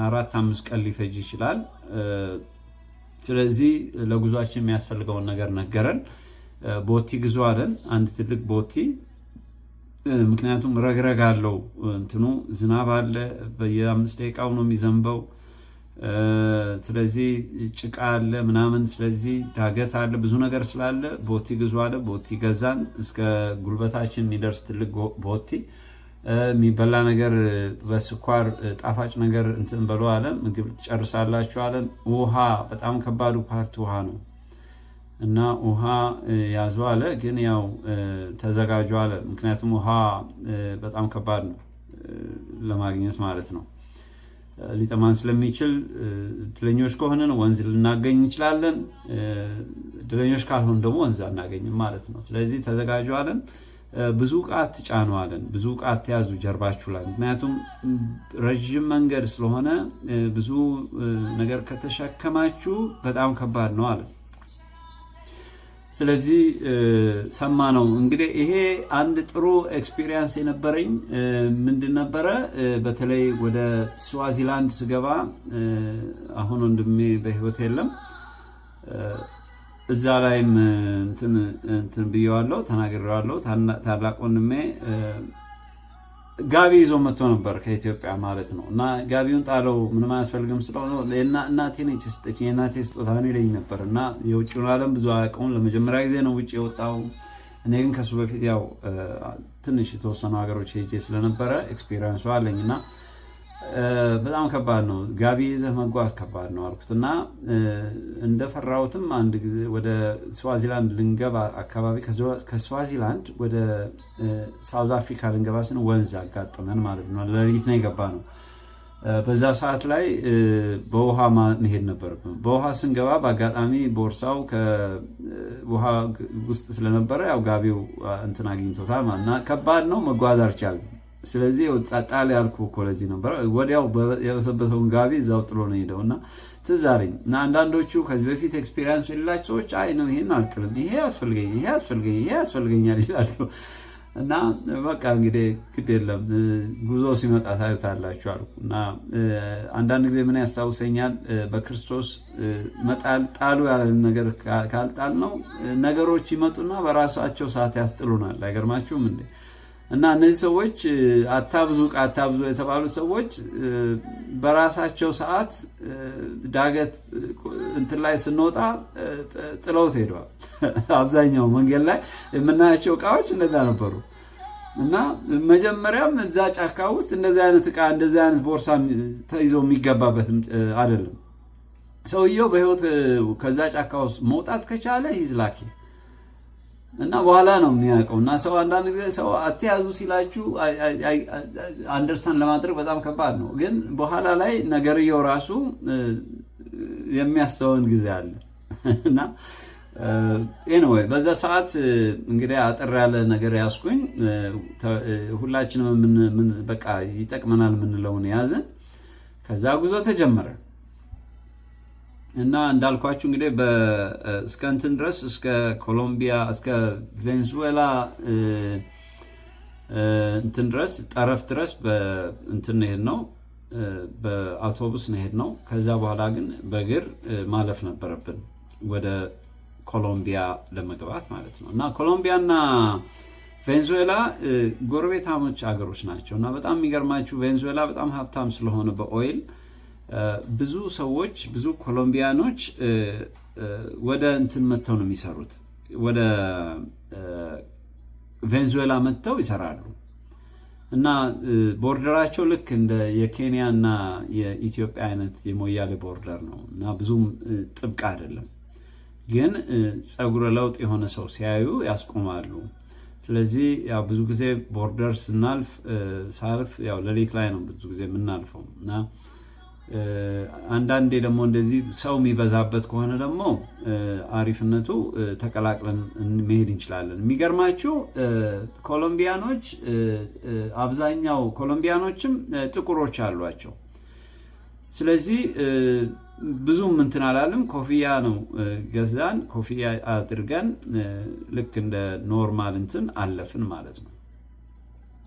Speaker 1: 4-5 ቀን ሊፈጅ ይችላል። ስለዚህ ለጉዟችን የሚያስፈልገውን ነገር ነገረን። ቦቲ ግዙ አለን፣ አንድ ትልቅ ቦቲ ምክንያቱም ረግረግ አለው እንትኑ ዝናብ አለ በየ5 ደቂቃው ነው የሚዘንበው። ስለዚህ ጭቃ አለ ምናምን፣ ስለዚህ ዳገት አለ ብዙ ነገር ስላለ ቦቲ ግዙ አለ። ቦቲ ገዛን እስከ ጉልበታችን የሚደርስ ትልቅ ቦቲ። የሚበላ ነገር በስኳር ጣፋጭ ነገር እንትን በሉ አለ። ምግብ ትጨርሳላችሁ አለ። ውሃ በጣም ከባዱ ፓርት ውሃ ነው እና ውሃ ያዙ አለ። ግን ያው ተዘጋጁ አለ። ምክንያቱም ውሃ በጣም ከባድ ነው ለማግኘት ማለት ነው። ሊጠማን ስለሚችል እድለኞች ከሆነን ወንዝ ልናገኝ እንችላለን። እድለኞች ካልሆን ደግሞ ወንዝ አናገኝም ማለት ነው። ስለዚህ ተዘጋጁ አለን። ብዙ ዕቃ አትጫኑ አለን። ብዙ ዕቃ አትያዙ ጀርባችሁ ላይ፣ ምክንያቱም ረዥም መንገድ ስለሆነ ብዙ ነገር ከተሸከማችሁ በጣም ከባድ ነው አለን። ስለዚህ ሰማ ነው እንግዲህ። ይሄ አንድ ጥሩ ኤክስፒሪየንስ የነበረኝ ምንድን ነበረ? በተለይ ወደ ስዋዚላንድ ስገባ አሁን ወንድሜ በህይወት የለም። እዛ ላይም እንትን ብየዋለሁ፣ ተናግሬዋለሁ። ታላቅ ወንድሜ ጋቢ ይዞ መጥቶ ነበር ከኢትዮጵያ ማለት ነው። እና ጋቢውን ጣለው ምንም አያስፈልግም ስለሆነ እናቴ ነች የሰጠችኝ፣ የእናቴ ስጦታ ነው ይለኝ ነበር። እና የውጭውን ዓለም ብዙ አያውቀውም። ለመጀመሪያ ጊዜ ነው ውጭ የወጣው። እኔ ግን ከሱ በፊት ያው ትንሽ የተወሰኑ ሀገሮች ሄጄ ስለነበረ ኤክስፒሪየንሱ አለኝ። እና በጣም ከባድ ነው ጋቢ ይዘህ መጓዝ ከባድ ነው አልኩት። እና እንደፈራሁትም አንድ ጊዜ ወደ ስዋዚላንድ ልንገባ አካባቢ ከስዋዚላንድ ወደ ሳውዝ አፍሪካ ልንገባ ስን ወንዝ አጋጥመን ማለት ነው። ለሊት ነው የገባ ነው። በዛ ሰዓት ላይ በውሃ መሄድ ነበረብን። በውሃ ስንገባ በአጋጣሚ ቦርሳው ከውሃ ውስጥ ስለነበረ ያው ጋቢው እንትን አግኝቶታል ማለት እና ከባድ ነው፣ መጓዝ አልቻልንም። ስለዚህ ጣጣ ያልኩ እኮ ለዚህ ነበር። ወዲያው የበሰበሰውን ጋቢ እዛው ጥሎ ነው ሄደው እና ትዝ አለኝ። እና አንዳንዶቹ ከዚህ በፊት ኤክስፒሪየንስ የሌላቸው ሰዎች አይ ነው ይሄን አልጥልም፣ ይሄ ያስፈልገኛል ይላሉ። እና በቃ እንግዲህ ግድ የለም ጉዞ ሲመጣ ታዩታላችሁ አልኩ። እና አንዳንድ ጊዜ ምን ያስታውሰኛል፣ በክርስቶስ መጣል ጣሉ ያለን ነገር ካልጣል ነው ነገሮች ይመጡና በራሳቸው ሰዓት ያስጥሉናል። አይገርማችሁም እንዴ? እና እነዚህ ሰዎች አታብዙ የተባሉ ሰዎች በራሳቸው ሰዓት ዳገት እንትን ላይ ስንወጣ ጥለውት ሄደዋል። አብዛኛው መንገድ ላይ የምናያቸው እቃዎች እንደዛ ነበሩ። እና መጀመሪያም እዛ ጫካ ውስጥ እንደዚህ አይነት እቃ እንደዚህ አይነት ቦርሳ ተይዞ የሚገባበት አይደለም። ሰውየው በህይወት ከዛ ጫካ ውስጥ መውጣት ከቻለ ሂዝላኪ እና በኋላ ነው የሚያውቀው። እና ሰው አንዳንድ ጊዜ ሰው አትያዙ ሲላችሁ አንደርስታንድ ለማድረግ በጣም ከባድ ነው። ግን በኋላ ላይ ነገርየው ራሱ የሚያስተውን ጊዜ አለ። እና ኤኒዌይ በዛ ሰዓት እንግዲህ አጠር ያለ ነገር ያስኩኝ። ሁላችንም በቃ ይጠቅመናል የምንለውን ያዝን። ከዛ ጉዞ ተጀመረ። እና እንዳልኳችሁ እንግዲህ እስከ እንትን ድረስ እስከ ኮሎምቢያ እስከ ቬንዙዌላ እንትን ድረስ ጠረፍ ድረስ በእንትን ነው የሄድነው፣ በአውቶቡስ ነው የሄድነው። ከዛ በኋላ ግን በእግር ማለፍ ነበረብን ወደ ኮሎምቢያ ለመግባት ማለት ነው። እና ኮሎምቢያና ቬንዙዌላ ጎረቤታሞች ሀገሮች ናቸው። እና በጣም የሚገርማችሁ ቬንዙዌላ በጣም ሀብታም ስለሆነ በኦይል ብዙ ሰዎች ብዙ ኮሎምቢያኖች ወደ እንትን መጥተው ነው የሚሰሩት፣ ወደ ቬንዙዌላ መጥተው ይሰራሉ። እና ቦርደራቸው ልክ እንደ የኬንያ እና የኢትዮጵያ አይነት የሞያሌ ቦርደር ነው። እና ብዙም ጥብቅ አይደለም፣ ግን ጸጉረ ለውጥ የሆነ ሰው ሲያዩ ያስቆማሉ። ስለዚህ ያው ብዙ ጊዜ ቦርደር ሳልፍ ያው ሌሊት ላይ ነው ብዙ ጊዜ የምናልፈው። እና አንዳንዴ ደግሞ እንደዚህ ሰው የሚበዛበት ከሆነ ደግሞ አሪፍነቱ ተቀላቅለን መሄድ እንችላለን። የሚገርማችሁ ኮሎምቢያኖች አብዛኛው ኮሎምቢያኖችም ጥቁሮች አሏቸው። ስለዚህ ብዙም እንትን አላለም። ኮፍያ ነው ገዛን፣ ኮፍያ አድርገን ልክ እንደ ኖርማል እንትን አለፍን ማለት ነው።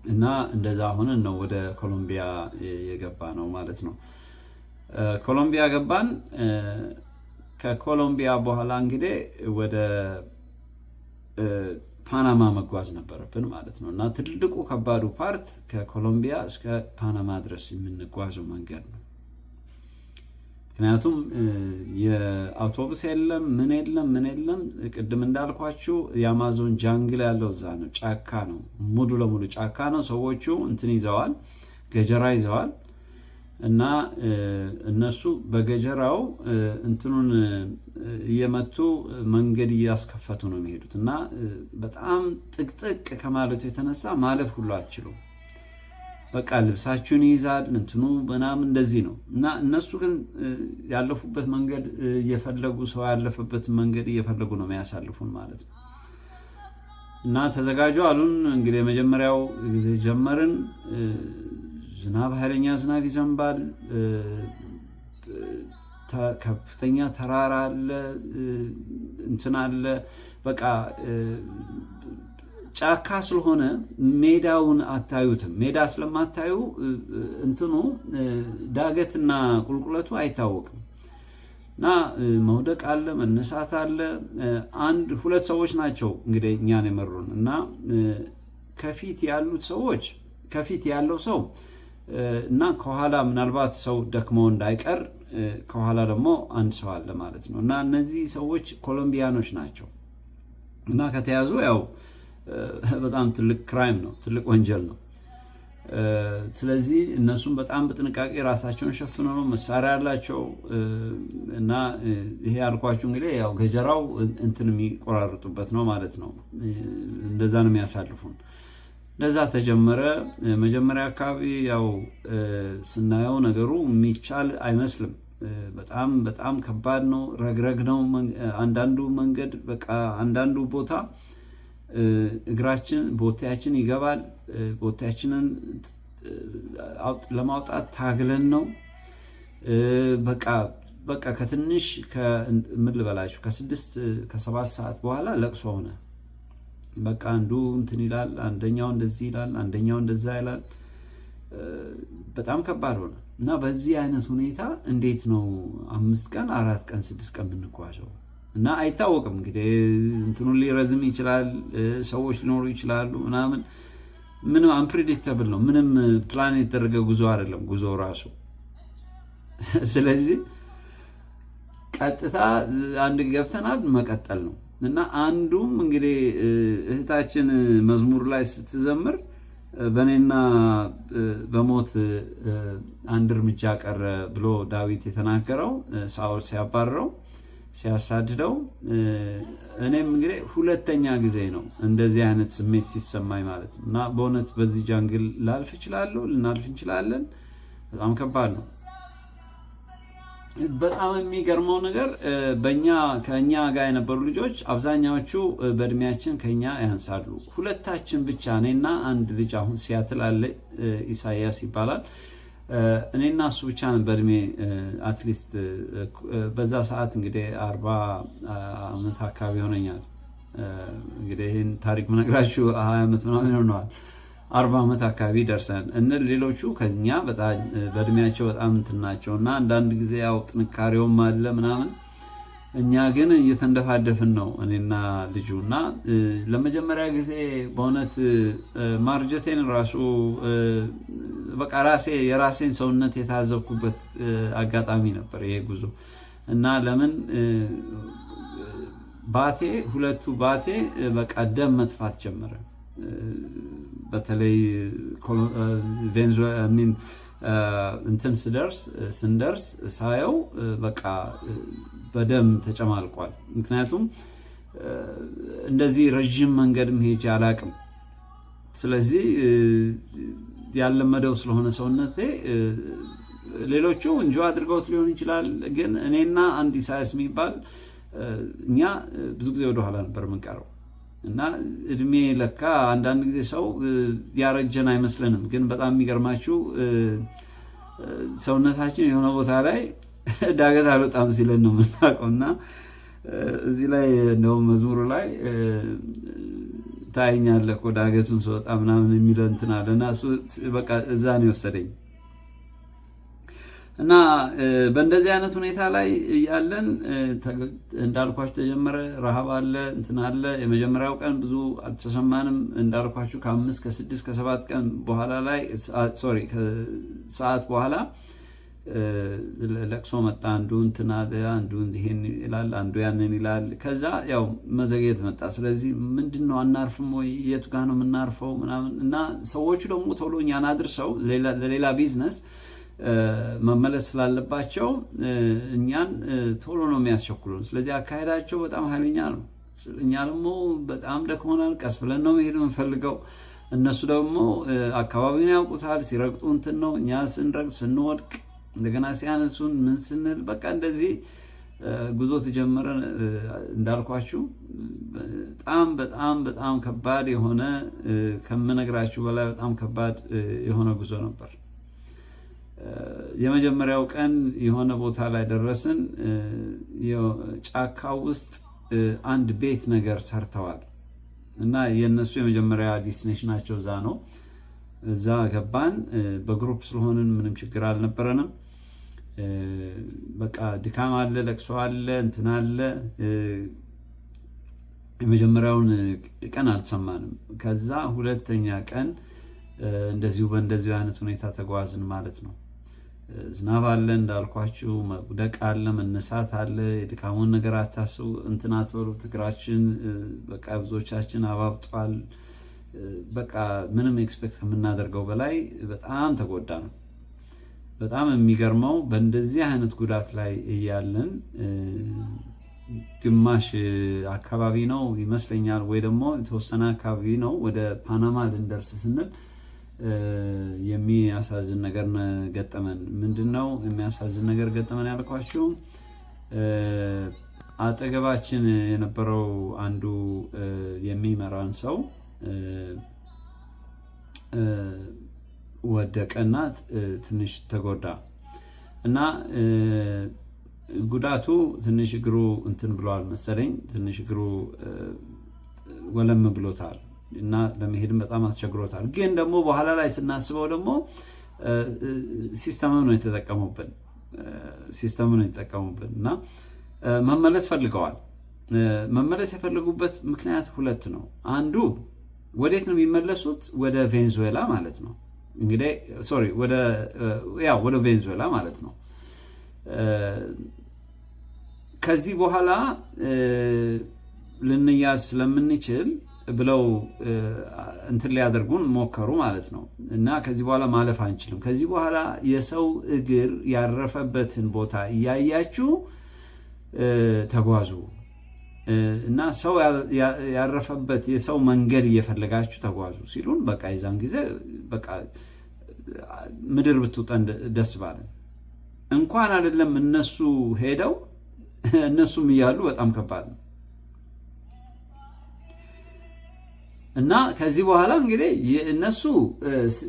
Speaker 1: እና እንደዛ ሆነን ነው ወደ ኮሎምቢያ የገባ ነው ማለት ነው። ኮሎምቢያ ገባን። ከኮሎምቢያ በኋላ እንግዲህ ወደ ፓናማ መጓዝ ነበረብን ማለት ነው። እና ትልቁ ከባዱ ፓርት ከኮሎምቢያ እስከ ፓናማ ድረስ የምንጓዘው መንገድ ነው። ምክንያቱም የአውቶቡስ የለም፣ ምን የለም። ቅድም እንዳልኳችሁ የአማዞን ጃንግል ያለው እዛ ነው። ጫካ ነው፣ ሙሉ ለሙሉ ጫካ ነው። ሰዎቹ እንትን ይዘዋል፣ ገጀራ ይዘዋል። እና እነሱ በገጀራው እንትኑን እየመቱ መንገድ እያስከፈቱ ነው የሚሄዱት። እና በጣም ጥቅጥቅ ከማለቱ የተነሳ ማለፍ ሁሉ አትችሉም። በቃ ልብሳችሁን ይይዛል እንትኑ ምናምን እንደዚህ ነው። እና እነሱ ግን ያለፉበት መንገድ እየፈለጉ ሰው ያለፈበት መንገድ እየፈለጉ ነው የሚያሳልፉን ማለት ነው። እና ተዘጋጁ አሉን። እንግዲህ የመጀመሪያው ጊዜ ጀመርን። ዝናብ፣ ኃይለኛ ዝናብ ይዘንባል። ከፍተኛ ተራራ አለ፣ እንትን አለ። በቃ ጫካ ስለሆነ ሜዳውን አታዩትም። ሜዳ ስለማታዩ እንትኑ ዳገትና ቁልቁለቱ አይታወቅም። እና መውደቅ አለ፣ መነሳት አለ። ሁለት ሰዎች ናቸው እንግዲህ እኛን የመሩን። እና ከፊት ያለው ሰው እና ከኋላ ምናልባት ሰው ደክሞ እንዳይቀር ከኋላ ደግሞ አንድ ሰው አለ ማለት ነው። እና እነዚህ ሰዎች ኮሎምቢያኖች ናቸው። እና ከተያዙ ያው በጣም ትልቅ ክራይም ነው፣ ትልቅ ወንጀል ነው። ስለዚህ እነሱም በጣም በጥንቃቄ ራሳቸውን ሸፍነው ነው፣ መሳሪያ ያላቸው። እና ይሄ ያልኳችሁ እንግዲህ ያው ገጀራው እንትን የሚቆራርጡበት ነው ማለት ነው። እንደዛ ነው የሚያሳልፉን። እንደዛ ተጀመረ። መጀመሪያ አካባቢ ያው ስናየው ነገሩ የሚቻል አይመስልም። በጣም በጣም ከባድ ነው፣ ረግረግ ነው። አንዳንዱ መንገድ በቃ አንዳንዱ ቦታ እግራችን ቦቴያችን ይገባል። ቦቴያችንን ለማውጣት ታግለን ነው። በቃ ከትንሽ ምን ልበላችሁ ከ7 ሰዓት በኋላ ለቅሶ ሆነ። በቃ አንዱ እንትን ይላል፣ አንደኛው እንደዚህ ይላል፣ አንደኛው እንደዛ ይላል። በጣም ከባድ ሆነ። እና በዚህ አይነት ሁኔታ እንዴት ነው 5 ቀን 4 ቀን 6 ቀን የምንጓዘው? እና አይታወቅም እንግዲህ እንትኑ ሊረዝም ይችላል፣ ሰዎች ሊኖሩ ይችላሉ ምናምን። ምንም አንፕሬዲክተብል ነው። ምንም ፕላን የተደረገ ጉዞ አይደለም ጉዞ ራሱ። ስለዚህ ቀጥታ አንድ ገብተናል፣ መቀጠል ነው። እና አንዱም እንግዲህ እህታችን መዝሙር ላይ ስትዘምር በእኔና በሞት አንድ እርምጃ ቀረ ብሎ ዳዊት የተናገረው ሳኦል ሲያባረው ሲያሳድደው፣ እኔም እንግዲህ ሁለተኛ ጊዜ ነው እንደዚህ አይነት ስሜት ሲሰማኝ ማለት ነው። እና በእውነት በዚህ ጃንግል ላልፍ እችላለሁ፣ ልናልፍ እንችላለን። በጣም ከባድ ነው። በጣም የሚገርመው ነገር ከኛ ጋር የነበሩ ልጆች አብዛኛዎቹ በእድሜያችን ከኛ ያንሳሉ። ሁለታችን ብቻ እኔና አንድ ልጅ አሁን ሲያትል አለ፣ ኢሳያስ ይባላል። እኔና እሱ ብቻ ነን በእድሜ አትሊስት በዛ ሰዓት እንግዲህ 40 ዓመት አካባቢ ሆነኛል። እንግዲህ ይህን ታሪክ ምነግራችሁ 20 ዓመት ምናምን ሆነዋል። 40 ዓመት አካባቢ ደርሰን ሌሎቹ ከኛ በጣም በእድሜያቸው በጣም እንትን ናቸው። እና አንዳንድ ጊዜ ያው ጥንካሬውም አለ ምናምን። እኛ ግን እየተንደፋደፍን ነው እኔና ልጁ። እና ለመጀመሪያ ጊዜ በእውነት ማርጀቴን ራሱ በቃ የራሴን ሰውነት የታዘብኩበት አጋጣሚ ነበር ይሄ ጉዞ። እና ለምን ሁለቱ ባቴ በቃ ደም መጥፋት ጀመረ። በተለይ እንትን ስንደርስ ሳየው በቃ በደም ተጨማልቋል። ምክንያቱም እንደዚህ ረዥም መንገድ መሄጃ አላቅም። ስለዚህ ያለመደው ስለሆነ ሰውነቴ ሌሎቹ እንጆ አድርገውት ሊሆን ይችላል። ግን እኔና አንድ ኢሳያስ የሚባል እኛ ብዙ ጊዜ ወደኋላ ነበር የምንቀረው። እና እድሜ ለካ አንዳንድ ጊዜ ሰው ያረጀን አይመስለንም። ግን በጣም የሚገርማችሁ ሰውነታችን የሆነ ቦታ ላይ ዳገት አልወጣም ሲለን ነው የምናውቀው። እና እዚህ ላይ እንደውም መዝሙሩ ላይ ታይኛለህ እኮ ዳገቱን ስወጣ ምናምን የሚለው እንትን አለ። እና እሱ በቃ እዛ ነው የወሰደኝ። እና በእንደዚህ አይነት ሁኔታ ላይ ያለን እንዳልኳችሁ ተጀመረ። ረሃብ አለ፣ እንትን አለ። የመጀመሪያው ቀን ብዙ አልተሰማንም። እንዳልኳችሁ ከ5 ከ6 ከ7 ቀን በኋላ ላይ ሰዓት በኋላ ለቅሶ መጣ። አንዱ እንትን አለ፣ አንዱ ይሄን ይላል፣ አንዱ ያንን ይላል። ከዛ ያው መዘግየት መጣ። ስለዚህ ምንድነው አናርፍም ወይ? የቱ ጋር ነው የምናርፈው ምናምን እና ሰዎቹ ደግሞ ቶሎ እኛን አድርሰው ለሌላ ቢዝነስ መመለስ ስላለባቸው እኛን ቶሎ ነው የሚያስቸኩሉን። ስለዚህ አካሄዳቸው በጣም ኃይለኛ ነው። እኛ ደግሞ በጣም ደክሞናል። ቀስ ብለን ነው መሄድ የምንፈልገው። እነሱ ደግሞ አካባቢውን ያውቁታል። ሲረግጡ እንትን ነው። እኛ ስንረግጥ ስንወድቅ እንደገና ሲያነሱን ምን ስንል በቃ እንደዚህ ጉዞ ተጀመረ። እንዳልኳችሁ በጣም በጣም በጣም ከባድ የሆነ ከምነግራችሁ በላይ በጣም ከባድ የሆነ ጉዞ ነበር። የመጀመሪያው ቀን የሆነ ቦታ ላይ ደረስን። ጫካ ውስጥ አንድ ቤት ነገር ሰርተዋል እና የነሱ የመጀመሪያ ዲስቲኔሽናቸው እዛ ነው። እዛ ገባን። በግሩፕ ስለሆንን ምንም ችግር አልነበረንም። በቃ ድካም አለ፣ ለቅሶ አለ፣ እንትን አለ። የመጀመሪያውን ቀን አልተሰማንም። ከዛ ሁለተኛ ቀን እንደዚሁ በእንደዚሁ አይነት ሁኔታ ተጓዝን ማለት ነው። ዝናብ አለ እንዳልኳችሁ፣ መውደቅ አለ፣ መነሳት አለ። የድካሙን ነገር አታስቡ፣ እንትን አትበሉት። እግራችን በቃ ብዙዎቻችን አባብጧል። በቃ ምንም ኤክስፔክት ከምናደርገው በላይ በጣም ተጎዳ ነው። በጣም የሚገርመው በእንደዚህ አይነት ጉዳት ላይ እያለን ግማሽ አካባቢ ነው ይመስለኛል፣ ወይ ደግሞ የተወሰነ አካባቢ ነው ወደ ፓናማ ልንደርስ ስንል የሚያሳዝን ነገር ገጠመን። ምንድነው የሚያሳዝን ነገር ገጠመን ያልኳችሁ? አጠገባችን የነበረው አንዱ የሚመራን ሰው ወደቀና ትንሽ ተጎዳ እና ጉዳቱ ትንሽ እግሩ እንትን ብሏል መሰለኝ። ትንሽ እግሩ ወለም ብሎታል እና ለመሄድም በጣም አስቸግሮታል። ግን ደግሞ በኋላ ላይ ስናስበው ደግሞ ሲስተም ነው የተጠቀሙበት እና መመለስ ፈልገዋል። መመለስ የፈለጉበት ምክንያት ሁለት ነው። አንዱ ወዴት ነው የሚመለሱት? ወደ ቬንዙዌላ ማለት ነው። እንግዲህ ወደ ቬንዙዌላ ማለት ነው። ከዚህ በኋላ ልንያዝ ስለምንችል ብለው እንትን ሊያደርጉን ሞከሩ ማለት ነው። እና ከዚህ በኋላ ማለፍ አንችልም። ከዚህ በኋላ የሰው እግር ያረፈበትን ቦታ እያያችሁ ተጓዙ እና ሰው ያረፈበት የሰው መንገድ እየፈለጋችሁ ተጓዙ ሲሉን በቃ የዛን ጊዜ በቃ ምድር ብትውጠን ደስ ባለን። እንኳን አይደለም እነሱ ሄደው እነሱም እያሉ በጣም ከባድ ነው። እና ከዚህ በኋላ እንግዲህ እነሱ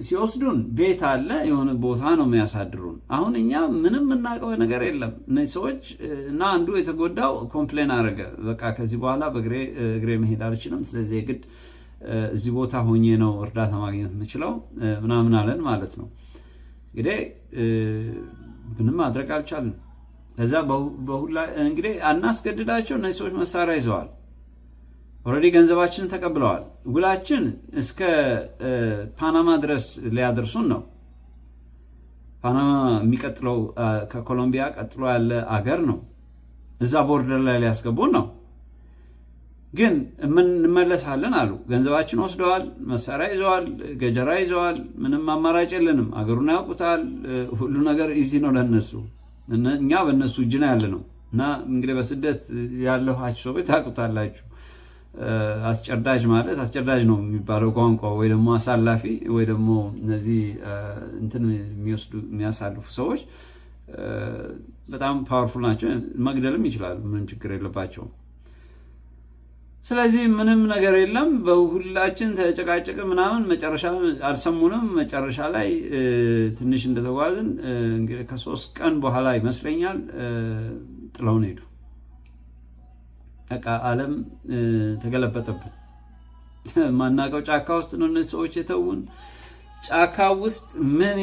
Speaker 1: ሲወስዱን ቤት አለ፣ የሆነ ቦታ ነው የሚያሳድሩን። አሁን እኛ ምንም የምናውቀው ነገር የለም። እነዚህ ሰዎች እና አንዱ የተጎዳው ኮምፕሌን አደረገ። በቃ ከዚህ በኋላ በእግሬ መሄድ አልችልም፣ ስለዚህ የግድ እዚህ ቦታ ሆኜ ነው እርዳታ ማግኘት የምችለው ምናምን አለን ማለት ነው። እንግዲህ ምንም ማድረግ አልቻልንም። ከዛ እንግዲህ አናስገድዳቸው። እነዚህ ሰዎች መሳሪያ ይዘዋል። ኦልሬዲ ገንዘባችንን ተቀብለዋል። ውላችን እስከ ፓናማ ድረስ ሊያደርሱን ነው። ፓናማ የሚቀጥለው ከኮሎምቢያ ቀጥሎ ያለ አገር ነው። እዛ ቦርደር ላይ ሊያስገቡን ነው። ግን እንመለሳለን አሉ። ገንዘባችን ወስደዋል፣ መሳሪያ ይዘዋል፣ ገጀራ ይዘዋል። ምንም አማራጭ የለንም። አገሩን ያውቁታል። ሁሉ ነገር ኢዚ ነው ለነሱ። እኛ በእነሱ እጅ ነው ያለ ነው። እና እንግዲህ በስደት ያለኋችሁ ሰዎች ታውቁታላችሁ። አስጨዳጅ ማለት አስጨዳጅ ነው የሚባለው ቋንቋ፣ ወይ ደግሞ አሳላፊ፣ ወይ ደግሞ እነዚህ እንትን የሚያሳልፉ ሰዎች በጣም ፓወርፉል ናቸው። መግደልም ይችላሉ። ምንም ችግር የለባቸውም። ስለዚህ ምንም ነገር የለም። በሁላችን ተጨቃጨቀ ምናምን። መጨረሻ አልሰሙንም። መጨረሻ ላይ ትንሽ እንደተጓዝን እንግዲህ ከ3 ቀን በኋላ ይመስለኛል ጥለውን ሄዱ። በቃ ዓለም ተገለበጠብን። ማናውቀው ጫካ ውስጥ ነው እነዚህ ሰዎች የተውን። ጫካ ውስጥ ምን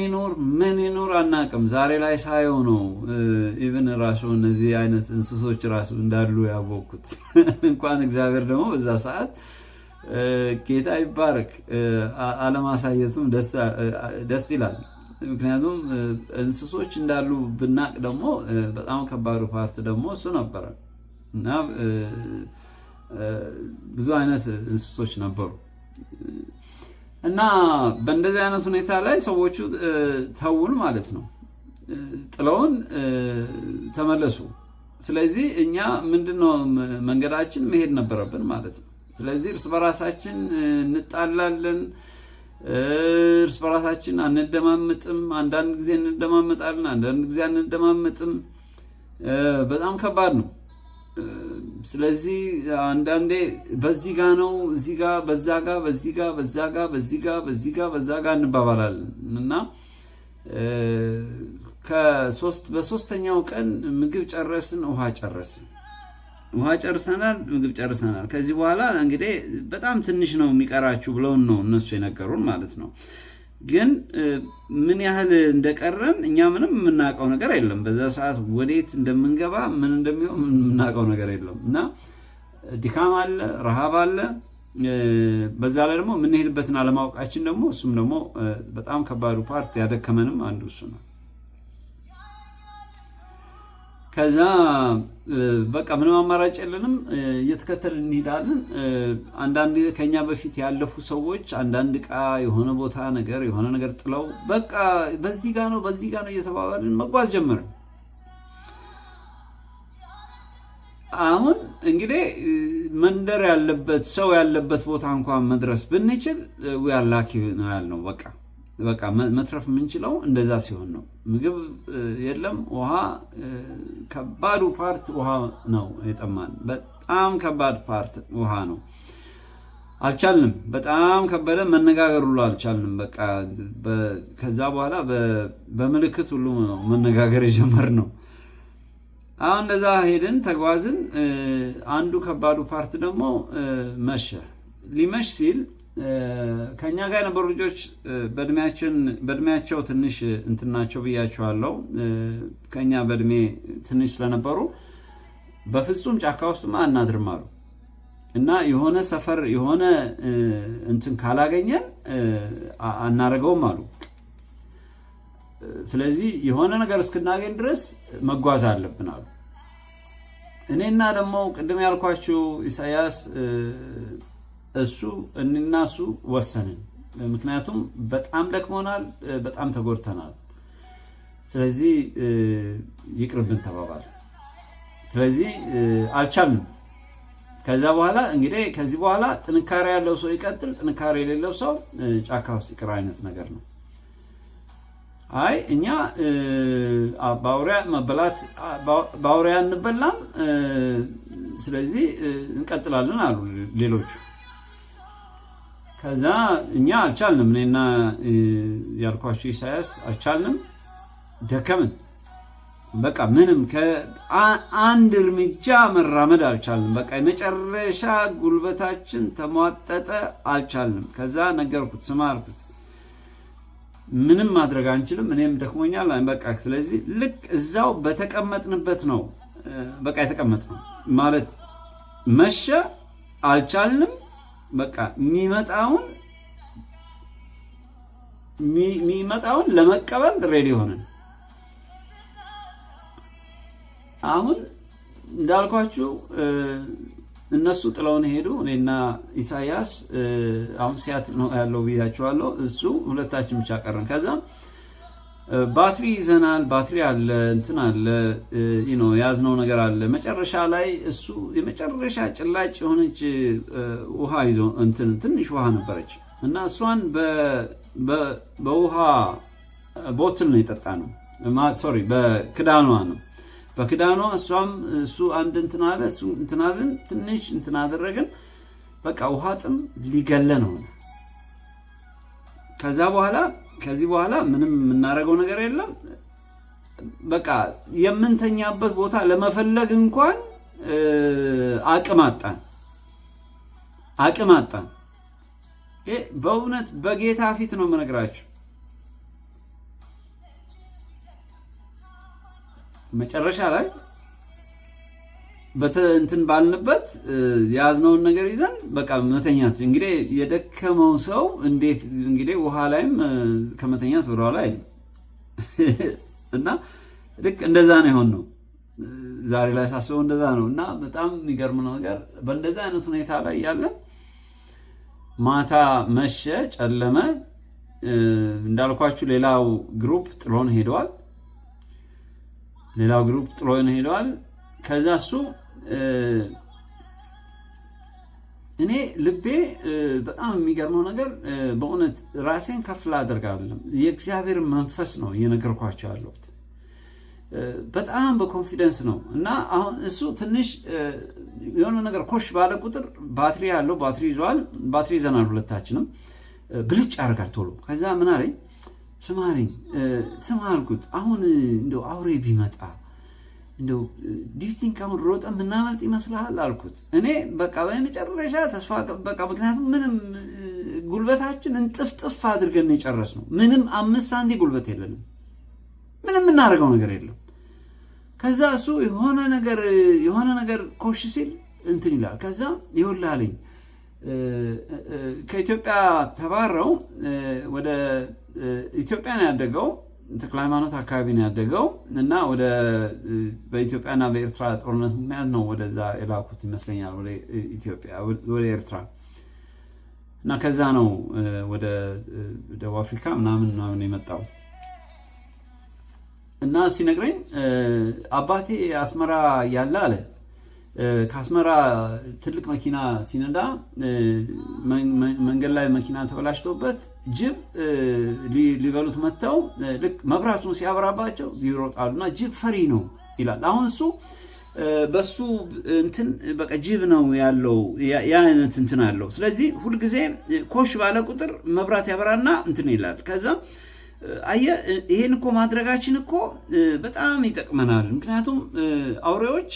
Speaker 1: ይኖር አናቅም። ዛሬ ላይ ሳየው ነው ኢቭን ራሱ እነዚህ አይነት እንስሶች ራሱ እንዳሉ ያወቅኩት። እንኳን እግዚአብሔር ደግሞ በዛ ሰዓት ጌታ ይባረክ አለማሳየቱም ደስ ይላል። ምክንያቱም እንስሶች እንዳሉ ብናቅ ደግሞ በጣም ከባዱ ፓርት ደግሞ እሱ ነበረ እና ብዙ አይነት እንስሶች ነበሩ እና በእንደዚህ አይነት ሁኔታ ላይ ሰዎቹ ተውን ማለት ነው፣ ጥለውን ተመለሱ። ስለዚህ እኛ ምንድነው መንገዳችን መሄድ ነበረብን ማለት ነው። ስለዚህ እርስ በራሳችን እንጣላለን፣ እርስ በራሳችን አንደማመጥም። አንዳንድ ጊዜ እንደማመጣለን፣ አንዳንድ ጊዜ አንደማመጥም። በጣም ከባድ ነው። ስለዚህ አንዳንዴ በዚህ ጋ ነው እዚህ ጋ በዛ ጋ በዚህ ጋ በዛ ጋ በዚህ ጋ በዚህ ጋ በዛ ጋ እንባባላለን እና በሶስተኛው ቀን ምግብ ጨረስን፣ ውሃ ጨርሰናል፣ ምግብ ጨርሰናል። ከዚህ በኋላ እንግዲህ በጣም ትንሽ ነው የሚቀራችሁ ብለውን ነው እነሱ የነገሩን ማለት ነው። ግን ምን ያህል እንደቀረን እኛ ምንም የምናውቀው ነገር የለም። በዛ ሰዓት ወዴት እንደምንገባ ምን እንደሚሆን የምናውቀው ነገር የለም እና ድካም አለ፣ ረሃብ አለ። በዛ ላይ ደግሞ የምንሄድበትን አለማወቃችን ደግሞ እሱም ደግሞ በጣም ከባዱ ፓርት ያደከመንም አንዱ እሱ ነው። ከዛ በቃ ምንም አማራጭ የለንም፣ እየተከተልን እንሄዳለን። አንዳንድ ከኛ በፊት ያለፉ ሰዎች አንዳንድ ዕቃ የሆነ ቦታ የሆነ ነገር ጥለው በቃ በዚህ ጋ ነው እየተባባልን መጓዝ ጀመርን። አሁን እንግዲህ መንደር ያለበት ሰው ያለበት ቦታ እንኳን መድረስ ብንችል ያላኪ ነው ያልነው። በቃ መትረፍ የምንችለው እንደዛ ሲሆን ነው። ምግብ የለም፣ ውሃ ከባዱ ፓርት ውሃ ነው የጠማን። በጣም ከባድ ፓርት ውሃ ነው። አልቻልንም። በጣም ከበደ። መነጋገር ሁሉ አልቻልንም። በቃ ከዛ በኋላ በምልክት ሁሉ ነው መነጋገር የጀመርነው። አሁን እንደዛ ሄድን፣ ተጓዝን። አንዱ ከባዱ ፓርት ደግሞ መሸ። ሊመሽ ሲል ከኛ ጋር የነበሩ ልጆች በእድሜያቸው ትንሽ እንትናቸው ብያቸዋለሁ። ከኛ በእድሜ ትንሽ ስለነበሩ በፍጹም ጫካ ውስጥ አናድርም አሉ እና የሆነ ሰፈር የሆነ እንትን ካላገኘን አናረገውም አሉ። ስለዚህ የሆነ ነገር እስክናገኝ ድረስ መጓዝ አለብን አሉ። እኔና ደግሞ ቅድም ያልኳችሁ ኢሳያስ እኔና እሱ ወሰንን። ምክንያቱም በጣም ደክሞናል፣ በጣም ተጎድተናል። ስለዚህ ይቅርብን ተባባል። ስለዚህ አልቻልንም። ከዛ በኋላ እንግዲህ ከዚህ በኋላ ጥንካሬ ያለው ሰው ይቀጥል፣ ጥንካሬ የሌለው ሰው ጫካ ውስጥ ይቅር አይነት ነገር ነው። አይ እኛ ባውሪያ እንበላም፣ ስለዚህ እንቀጥላለን አሉ ሌሎቹ። ከዛ እኛ አልቻልንም። እኔና ያልኳችሁ ኢሳያስ አልቻልንም፣ ደከምን። በቃ ምንም ከአንድ እርምጃ መራመድ አልቻልንም። በቃ የመጨረሻ ጉልበታችን ተሟጠጠ፣ አልቻልንም። ከዛ ነገርኩት፣ ስማ አልኩት፣ ምንም ማድረግ አንችልም፣ እኔም ደክሞኛል። በቃ ስለዚህ ልክ እዛው በተቀመጥንበት ነው በቃ የተቀመጥነው ማለት መሸ፣ አልቻልንም። በቃ የሚመጣውን ለመቀበል ሬዲ ሆነን አሁን እንዳልኳችሁ እነሱ ጥለውን ሄዱ። እኔና ኢሳያስ አሁን ሲያት ነው ያለው ብያቸዋለሁ። እሱ ሁለታችን ብቻ ቀረን። ከዛ ባትሪ ይዘናል፣ ባትሪ አለ፣ እንትን አለ፣ ያዝነው ነገር አለ። መጨረሻ ላይ እሱ የመጨረሻ ጭላጭ የሆነች ውሃ ይዞ ትንሽ ውሃ ነበረች እና እሷን በውሃ ቦትል ነው የጠጣ ነው። ሶሪ በክዳኗ ነው። በክዳኗ እሱ አንድ እንትን አለ፣ እሱ እንትን አለን፣ ትንሽ እንትን አደረግን። በቃ ውሃ ጥም ሊገለ ነው። ከዚህ በኋላ ምንም የምናደርገው ነገር የለም። በቃ የምንተኛበት ቦታ ለመፈለግ እንኳን አቅም አጣን። በእውነት በጌታ ፊት ነው የምነግራችሁ። መጨረሻ ላይ በተንትን ባልንበት ያዝነውን ነገር ይዘን በቃ መተኛት። እንግዲህ የደከመው ሰው እንዴት እንግዲህ ውሃ ላይም ከመተኛት ወደ ኋላ አይልም እና ልክ እንደዛ ነው የሆነው። ዛሬ ላይ ሳስበው እንደዛ ነው እና በጣም የሚገርም ነገር በእንደዛ አይነት ሁኔታ ላይ ያለን ማታ መሸ፣ ጨለመ። እንዳልኳችሁ ሌላው ግሩፕ ጥሎን ሄደዋል። ከዛ እሱ እኔ ልቤ በጣም የሚገርመው ነገር በእውነት ራሴን ከፍ ላደርግ አይደለም፣ የእግዚአብሔር መንፈስ ነው እየነገርኳቸው ያለሁት። በጣም በኮንፊደንስ ነው እና አሁን እሱ ትንሽ የሆነ ነገር ኮሽ ባለ ቁጥር ባትሪ ይዘናል ሁለታችንም፣ ብልጭ ያደርጋል ቶሎ። ከዛ ምን አለኝ፣ ስማ አልኩት፣ አሁን እንደው አውሬ ቢመጣ እንደው ዲዩቲንክ አሁን ሮጠ ምናመልጥ ይመስልሃል አልኩት። እኔ በቃ በመጨረሻ ተስፋ በቃ ምክንያቱም ምንም ጉልበታችን እንጥፍጥፍ አድርገን የጨረስነው፣ ምንም 5 ሳንቲም ጉልበት የለንም፣ ምንም የምናደርገው ነገር የለም። ከዛ እሱ የሆነ ነገር ኮሽ ሲል እንትን ይላል። ከዛ ይኸውልህ አለኝ፣ ከኢትዮጵያ ተባረው ወደ ኢትዮጵያ ነው ያደገው፣ ተክለ ሃይማኖት አካባቢ ነው ያደገው እና በኢትዮጵያና በኤርትራ ጦርነት ምክንያት ነው ወደዛ የላኩት ይመስለኛል፣ ወደ ኤርትራ እና ከዛ ነው ወደ ደቡብ አፍሪካ ምናምን የመጣው እና ሲነግረኝ አባቴ አስመራ ያለ አለ ከአስመራ ትልቅ መኪና ሲነዳ መንገድ ላይ መኪና ተበላሽቶበት ጅብ ሊበሉት መጥተው ልክ መብራቱን ሲያበራባቸው ይሮጣሉና ጅብ ፈሪ ነው ይላል። አሁን እሱ በሱ እንትን በቃ ጅብ ነው ያለው፣ ያ አይነት እንትን አለው። ስለዚህ ሁልጊዜ ኮሽ ባለ ቁጥር መብራት ያበራና እንትን ይላል። ከዛ አየህ ይሄን እኮ ማድረጋችን እኮ በጣም ይጠቅመናል። ምክንያቱም አውሬዎች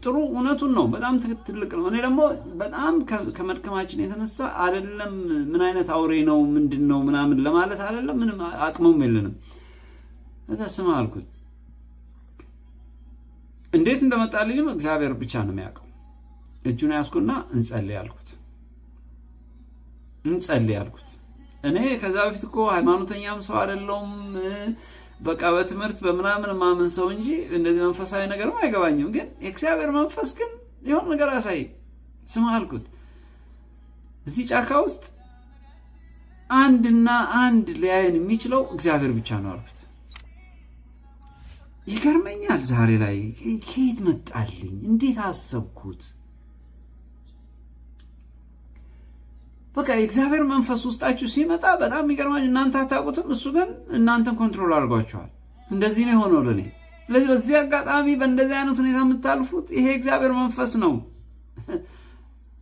Speaker 1: ጥሩ እውነቱን ነው፣ በጣም ትልቅ ነው። እኔ ደግሞ በጣም ከመድከማችን የተነሳ አይደለም ምን አይነት አውሬ ነው ምንድን ነው ምናምን ለማለት አይደለም ምንም አቅሙም የለንም። እዛ ስማ አልኩት፣ እንዴት እንደመጣልኝም እግዚአብሔር ብቻ ነው የሚያውቀው። እጁን ያዝኩና እንጸልይ አልኩት። እኔ ከዛ በፊት እኮ ሃይማኖተኛም ሰው አይደለሁም፣ በቃ በትምህርት በምናምን ማምን ሰው እንጂ እንደዚህ መንፈሳዊ ነገርም አይገባኝም። ግን የእግዚአብሔር መንፈስ ግን የሆነ ነገር አሳይ። ስማ አልኩት፣ እዚህ ጫካ ውስጥ አንድና አንድ ሊያየን የሚችለው እግዚአብሔር ብቻ ነው አልኩት። ይገርመኛል ዛሬ ላይ ከየት መጣልኝ? እንዴት አሰብኩት? በቃ የእግዚአብሔር መንፈስ ውስጣችሁ ሲመጣ በጣም የሚገርማችሁ እናንተ አታውቁትም፣ እሱ ግን እናንተን ኮንትሮል አድርጓቸዋል። እንደዚህ ነው የሆነው ለእኔ። ስለዚህ በዚህ አጋጣሚ በእንደዚህ አይነት ሁኔታ የምታልፉት ይሄ እግዚአብሔር መንፈስ ነው፣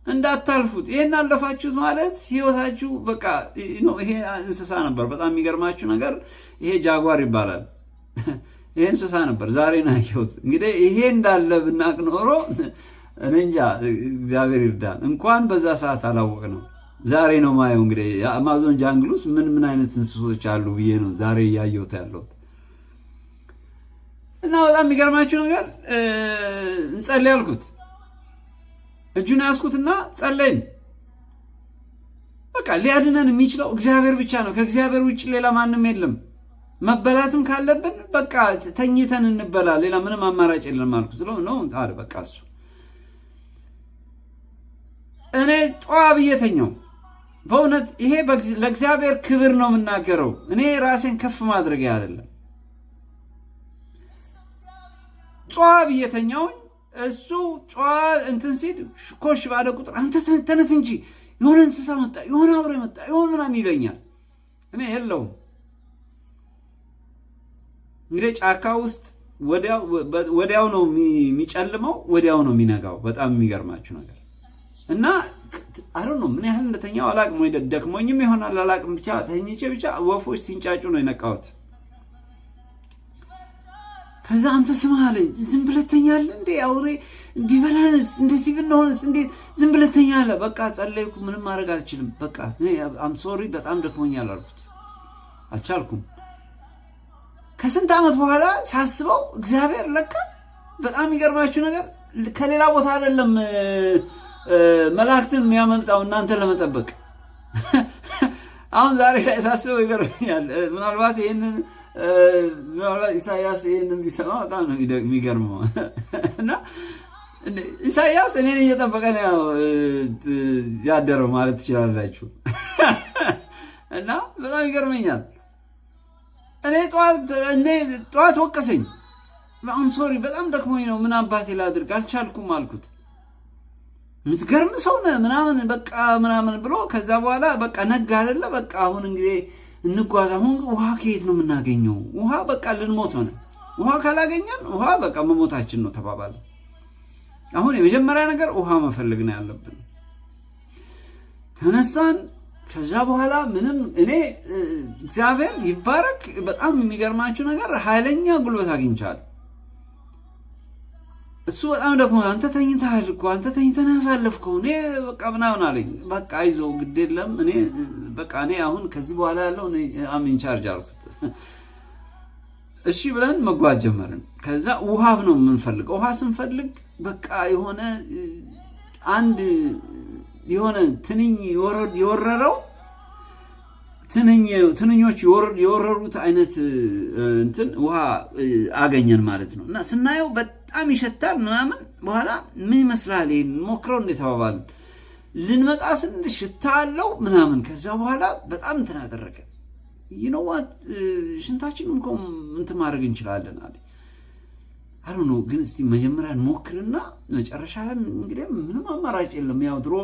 Speaker 1: እንዳታልፉት። ይሄን አለፋችሁት ማለት ህይወታችሁ በቃ ይሄ እንስሳ ነበር። በጣም የሚገርማችሁ ነገር ይሄ ጃጓር ይባላል። ይሄ እንስሳ ነበር። ዛሬ ነው ያየሁት። እንግዲህ ይሄ እንዳለ ብናቅ ኖሮ እኔ እንጃ፣ እግዚአብሔር ይርዳን። እንኳን በዛ ሰዓት አላወቅ ነው። ዛሬ ነው ማየው። እንግዲህ የአማዞን ጃንግል ውስጥ ምን አይነት እንስሶች አሉ ብዬ ነው ዛሬ እያየሁት ያለሁት። እና በጣም የሚገርማችሁ ነገር እንጸልይ አልኩት። እጁን ያዝኩትና ጸለይን። በቃ ሊያድነን የሚችለው እግዚአብሔር ብቻ ነው። ከእግዚአብሔር ውጭ ሌላ ማንም የለም። መበላትም ካለብን በቃ ተኝተን እንበላ፣ ሌላ ምንም አማራጭ የለም አልኩት። ነው በቃ እሱ እኔ ጧ ብዬ ተኛው። በእውነት ይሄ ለእግዚአብሔር ክብር ነው የምናገረው። እኔ ራሴን ከፍ ማድረግ አይደለም። ጧ ብዬ ተኛውኝ። እሱ ጧ እንትን ሲል ኮሽ ባለ ቁጥር አንተ ተነስ እንጂ የሆነ እንስሳ መጣ፣ የሆነ አውሬ መጣ፣ የሆነ ምናምን ይለኛል። እኔ የለውም። እንግዲህ ጫካ ውስጥ ወዲያው ነው የሚጨልመው፣ ወዲያው ነው የሚነጋው። በጣም የሚገርማችሁ ነገር እና አሁን ነው ምን ያህል እንደተኛው አላቅም፣ ወይ ደክሞኝም ይሆናል አላቅም። ብቻ ተኝቼ ብቻ ወፎች ሲንጫጩ ነው የነቃሁት። ከዛ አንተ ስማ አለኝ፣ ዝም ብለህ ተኛለህ እንዴ? አውሬ ቢበላንስ እንደዚህ ብንሆንስ እንዴት ዝም ብለህ ትተኛለህ? በቃ ጸለይኩ፣ ምንም ማድረግ አልችልም፣ በቃ አም ሶሪ በጣም ደክሞኛል አልኩት። አልቻልኩም። ከስንት ዓመት በኋላ ሳስበው እግዚአብሔር ለካ በጣም የሚገርማችሁ ነገር ከሌላ ቦታ አይደለም መላእክትን የሚያመልጣው እናንተን ለመጠበቅ። አሁን ዛሬ ላይ ሳስበው ይገርመኛል። ምናልባት ኢሳያስ ይህንን ቢሰማ በጣም ነው የሚገርመው። እና ኢሳያስ እኔን እየጠበቀ ነው ያደረው ማለት ትችላላችሁ። እና በጣም ይገርመኛል። እኔ ጠዋት ወቀሰኝ። አም ሶሪ በጣም ደክሞኝ ነው፣ ምን አባቴ ላድርግ አልቻልኩም አልኩት። የምትገርም ሰው ነህ ምናምን በቃ ምናምን ብሎ ከዛ በኋላ በቃ ነጋ አይደለ በቃ አሁን እንግዲህ እንጓዝ። አሁን ውሃ ከየት ነው የምናገኘው? ውሃ በቃ ልንሞት ሆነ። ውሃ ካላገኘን ውሃ በቃ መሞታችን ነው ተባባለ። አሁን የመጀመሪያ ነገር ውሃ መፈለግ ነው ያለብን። ተነሳን። ከዛ በኋላ ምንም እኔ እግዚአብሔር ይባረክ በጣም የሚገርማችሁ ነገር ኃይለኛ ጉልበት አግኝቻለሁ። እሱ በጣም ደግሞ አንተ ተኝተሃል እኮ አንተ ተኝተህ ያሳለፍከው እኔ በቃ ምናምን አለኝ። በቃ አይዞህ ግድ የለም እኔ በቃ እኔ አሁን ከዚህ በኋላ ያለው አም ኢንቻርጅ አልኩት። እሺ ብለን መጓዝ ጀመርን። ከዛ ውሃ ነው የምንፈልገው። ውሃ ስንፈልግ በቃ የሆነ ትንኝ የወረረው ትንኞች የወረሩት አይነት እንትን ውሃ አገኘን ማለት ነው። እና ስናየው በጣም ይሸታል ምናምን። በኋላ ምን ይመስላል ይሄን ሞክረው እንደተባባልን ልንመጣ ስንል ሽታ አለው ምናምን። ከዛ በኋላ በጣም እንትን አደረገ። ይኖዋት ሽንታችንን እኮ እንትን ማድረግ እንችላለን አለ። አሉ ነው ግን እስቲ መጀመሪያ ሞክርና መጨረሻ ላይ እንግዲህ ምንም አማራጭ የለም። ያው ድሮ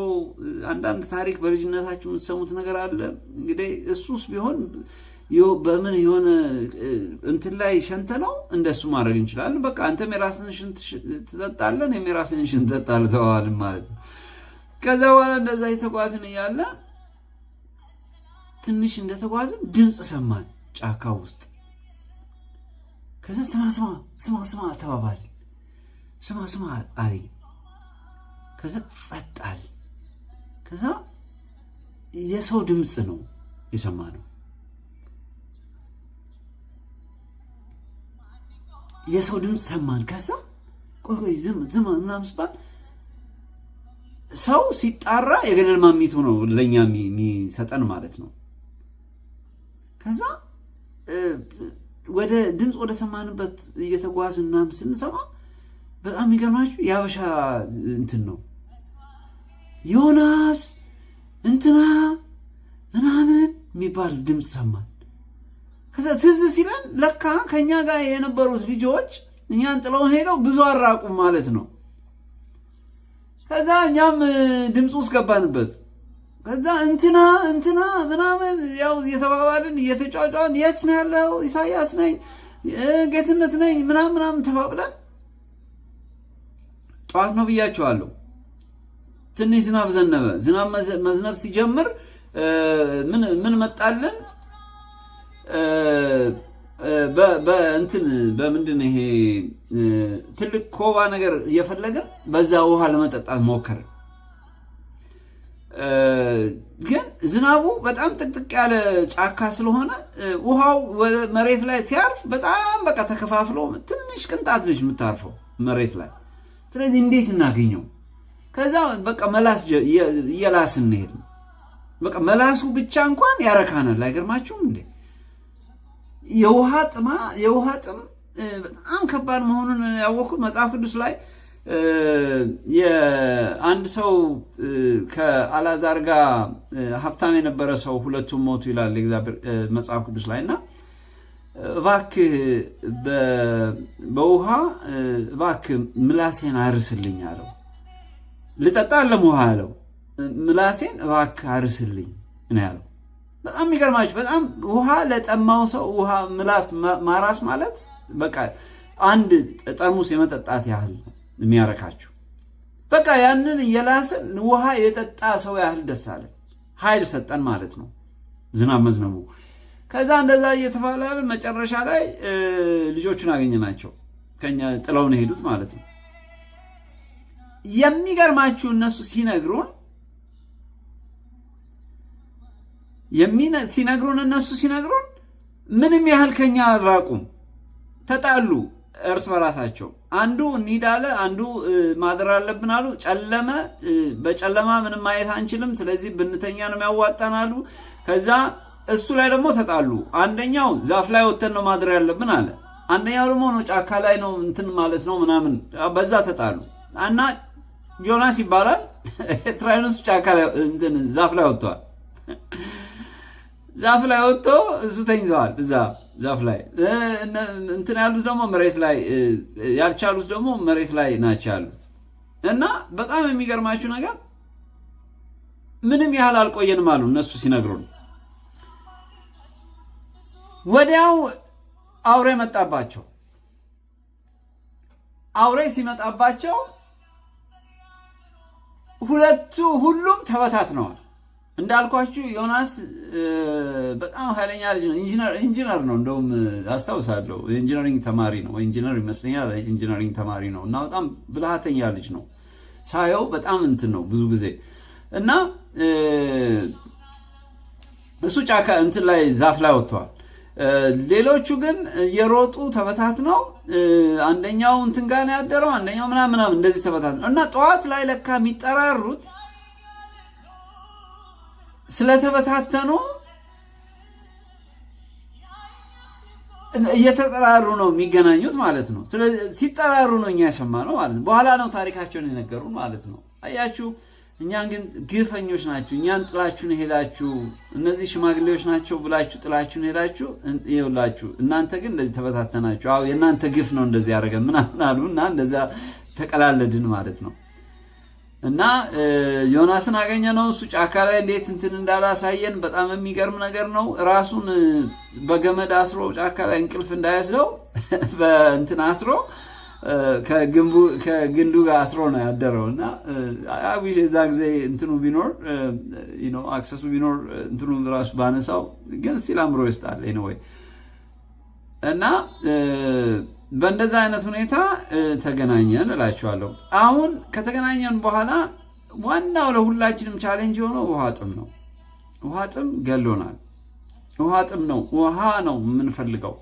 Speaker 1: አንዳንድ ታሪክ በልጅነታችሁ የምትሰሙት ነገር አለ። እንግዲህ እሱስ ቢሆን በምን የሆነ እንትን ላይ ሸንተነው እንደሱ ማድረግ እንችላለን። በቃ አንተም የራስን ሽንት ትጠጣለህ፣ እኔም የራስን ሽንት እጠጣለሁ ተባባልን ማለት ነው። ከዛ በኋላ እንደዛ የተጓዝን እያለ ትንሽ እንደተጓዝን ድምፅ ሰማን ጫካ ውስጥ። ከዛ ስማ ተባባል። ስማ አለኝ። ከዛ ጸጥ አለ። ከዛ የሰው ድምፅ ነው የሰማነው። የሰው ድምፅ ሰማን። ከዛ ቆይ ዝም ምናምን ሲባል ሰው ሲጣራ የገደል ማሚቱ ነው ለኛ የሚሰጠን ማለት ነው። ከዛ ወደ ድምፅ ወደ ሰማንበት እየተጓዝን ምናምን ስንሰማ በጣም የሚገርማችሁ የሀበሻ እንትን ነው ዮናስ እንትና ምናምን የሚባል ድምፅ ሰማን። ከዛ ትዝ ሲለን ለካ ከኛ ጋር የነበሩት ልጆች እኛን ጥለውን ሄደው ብዙ አራቁም ማለት ነው። ከዛ እኛም ድምፅ ውስጥ ገባንበት። ከዛ እንትና ምናምን ያው እየተባባልን እየተጫጫን የት ነው ያለው? ኢሳያስ ነኝ፣ ጌትነት ነኝ ምናምን ተባብለን ጠዋት ነው ብያቸዋለሁ። ትንሽ ዝናብ ዘነበ። ዝናብ መዝነብ ሲጀምር ምን መጣልን? በምንድን ይሄ ትልቅ ኮባ ነገር እየፈለገን በዛ ውሃ ለመጠጣት ሞከርን። ግን ዝናቡ በጣም ጥቅጥቅ ያለ ጫካ ስለሆነ ውሃው መሬት ላይ ሲያርፍ በጣም በቃ ተከፋፍሎ ትንሽ ቅንጣት ነች የምታርፈው መሬት ላይ። ስለዚህ እንዴት እናገኘው? ከዛ በቃ መላስ እየላስን እንሄድ። በቃ መላሱ ብቻ እንኳን ያረካናል። አይገርማችሁም እንዴ? የውሃ ጥም በጣም ከባድ መሆኑን ያወቅሁት መጽሐፍ ቅዱስ ላይ የአንድ ሰው ከአልዓዛር ጋር ሀብታም የነበረ ሰው ሁለቱም ሞቱ ይላል የእግዚአብሔር መጽሐፍ ቅዱስ ላይ። እና እባክህ በውሃ እባክህ ምላሴን አርስልኝ አለው። ልጠጣ አለም ውሃ አለው። ምላሴን እባክህ አርስልኝ ነው ያለው። በጣም የሚገርማችሁ በጣም ውሃ ለጠማው ሰው ውሃ ምላስ ማራስ ማለት በቃ አንድ ጠርሙስ የመጠጣት ያህል የሚያረካችሁ። በቃ ያንን የላስን ውሃ የጠጣ ሰው ያህል ደስ አለ። ኃይል ሰጠን ማለት ነው ዝናብ መዝነቡ። ከዛ እንደዛ እየተባለ መጨረሻ ላይ ልጆቹን አገኘናቸው፣ ከኛ ጥለውን ሄዱት ማለት ነው። የሚገርማችሁ እነሱ ሲነግሩን ምንም ያህል ከኛ አልራቁም። ተጣሉ እርስ በራሳቸው። አንዱ እንሂድ አለ፣ አንዱ ማደር አለብን አሉ። ጨለመ፣ በጨለማ ምንም ማየት አንችልም፣ ስለዚህ ብንተኛ ነው የሚያዋጣን አሉ። ከዛ እሱ ላይ ደግሞ ተጣሉ። አንደኛው ዛፍ ላይ ወተን ነው ማደር ያለብን አለ። አንደኛው ደግሞ ነው ጫካ ላይ ነው እንትን ማለት ነው ምናምን፣ በዛ ተጣሉ እና ዮናስ ይባላል ትራይኖስ ጫካ ላይ እንትን ዛፍ ላይ ወጥቷል። ዛፍ ላይ ወጥቶ እሱ ተኝተዋል እዛ ዛፍ ላይ። እንትን ያሉት ደግሞ መሬት ላይ፣ ያልቻሉት ደግሞ መሬት ላይ ናቸው ያሉት። እና በጣም የሚገርማችሁ ነገር ምንም ያህል አልቆየንም አሉ እነሱ ሲነግሩን። ወዲያው አውሬ መጣባቸው። አውሬ ሲመጣባቸው ሁሉም ተበታትነዋል። እንዳልኳችሁ ዮናስ በጣም ኃይለኛ ልጅ ነው። ኢንጂነር ነው፣ እንደውም አስታውሳለሁ። ኢንጂነሪንግ ተማሪ ነው፣ ኢንጂነር ይመስለኛል። ኢንጂነሪንግ ተማሪ ነው እና በጣም ብልሃተኛ ልጅ ነው። ሳየው በጣም እንትን ነው ብዙ ጊዜ እና እሱ ጫካ እንትን ላይ ዛፍ ላይ ወጥተዋል። ሌሎቹ ግን የሮጡ ተበታትነው፣ አንደኛው እንትን ጋር ነው ያደረው፣ አንደኛው ምናምን እንደዚህ ተበታትነው እና ጠዋት ላይ ለካ የሚጠራሩት ስለተበታተኑ እየተጠራሩ ነው የሚገናኙት ማለት ነው። ስለዚህ ሲጠራሩ ነው እኛ የሰማነው ማለት ነው። በኋላ ነው ታሪካቸውን የነገሩን ማለት ነው። አያችሁ፣ እኛን ግን ግፈኞች ናችሁ፣ እኛን ጥላችሁን ሄዳችሁ፣ እነዚህ ሽማግሌዎች ናቸው ብላችሁ ጥላችሁን ሄዳችሁ፣ ይኸውላችሁ እናንተ ግን እንደዚህ ተበታተናችሁ፣ አዎ የእናንተ ግፍ ነው እንደዚህ ያደረገ ምናምን አሉ እና እንደዛ ተቀላለድን ማለት ነው። እና ዮናስን አገኘ ነው። እሱ ጫካ ላይ እንዴት እንትን እንዳላሳየን በጣም የሚገርም ነገር ነው። ራሱን በገመድ አስሮ ጫካ ላይ እንቅልፍ እንዳይወስደው በእንትን አስሮ ከግንዱ ጋር አስሮ ነው ያደረው። እና አዊሽ የዛ ጊዜ እንትኑ ቢኖር አክሰሱ ቢኖር እንትኑ ራሱ ባነሳው፣ ግን ስቲል አምሮ ይስጣል ኤኒዌይ። እና በእንደዛ አይነት ሁኔታ ተገናኘን እላችኋለሁ። አሁን ከተገናኘን በኋላ ዋናው ለሁላችንም ቻሌንጅ የሆነው ውሃ ጥም ነው። ውሃ ጥም ገሎናል። ውሃ ጥም ነው፣ ውሃ ነው የምንፈልገው።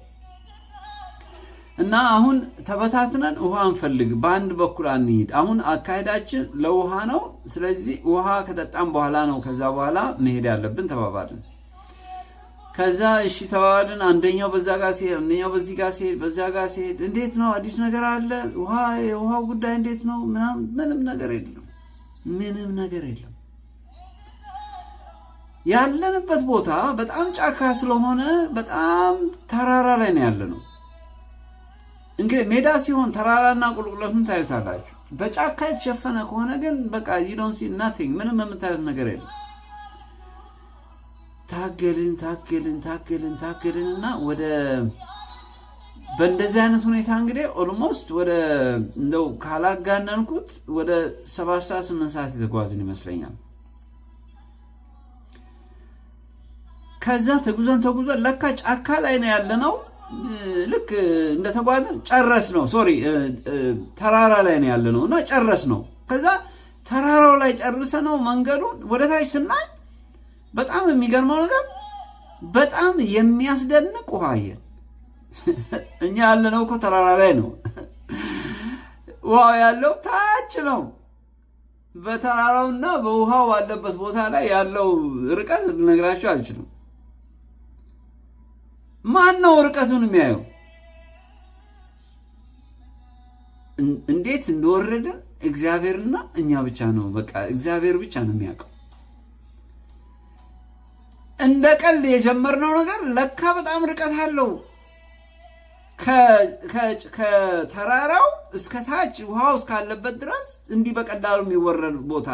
Speaker 1: እና አሁን ተበታትነን ውሃ እንፈልግ፣ በአንድ በኩል አንሂድ። አሁን አካሄዳችን ለውሃ ነው። ስለዚህ ውሃ ከጠጣም በኋላ ነው ከዛ በኋላ መሄድ ያለብን ተባባልን። ከዛ እሺ ተባባልን። አንደኛው በዛ ጋር ሲሄድ፣ አንደኛው በዚህ ጋር ሲሄድ፣ በዛ ጋር ሲሄድ፣ እንዴት ነው አዲስ ነገር አለ? የውሃው ጉዳይ እንዴት ነው? ምንም ነገር የለም። ምንም ነገር የለም። ያለንበት ቦታ በጣም ጫካ ስለሆነ በጣም ተራራ ላይ ነው ያለነው። እንግዲህ ሜዳ ሲሆን ተራራና ቁልቁለቱን ታዩታላችሁ። በጫካ የተሸፈነ ከሆነ ግን በቃ you don't see nothing፣ ምንም የምታዩት ነገር የለም። ታገልን እና ወደ በእንደዚህ አይነት ሁኔታ እንግዲህ ኦልሞስት ወደ እንደው ካላጋነንኩት ወደ 7 ሰዓት 8 ሰዓት የተጓዝን ይመስለኛል። ከዛ ተጉዘን ለካ ጫካ ላይ ነው ያለነው። ልክ እንደተጓዝን ጨረስ ነው ተራራ ላይ ነው ያለነው እና ጨረስ ነው። ከዛ ተራራው ላይ ጨርሰነው መንገዱን ወደ ታች ስናይ በጣም የሚገርመው ነገር በጣም የሚያስደንቅ ውሃ አየን። እኛ ያለነው እኮ ተራራ ላይ ነው፣ ውሃው ያለው ታች ነው። በተራራውና በውሃው ባለበት ቦታ ላይ ያለው ርቀት ልነግራችሁ አልችልም። ማን ነው ርቀቱን የሚያየው? እንዴት እንደወረድን እግዚአብሔርና እኛ ብቻ ነው፣ በቃ እግዚአብሔር ብቻ ነው የሚያውቀው። እንደ ቀልድ የጀመርነው ነገር ለካ በጣም ርቀት አለው። ከተራራው እስከ ታች ውሃው እስካለበት ድረስ እንዲህ በቀላሉ የሚወረድ ቦታ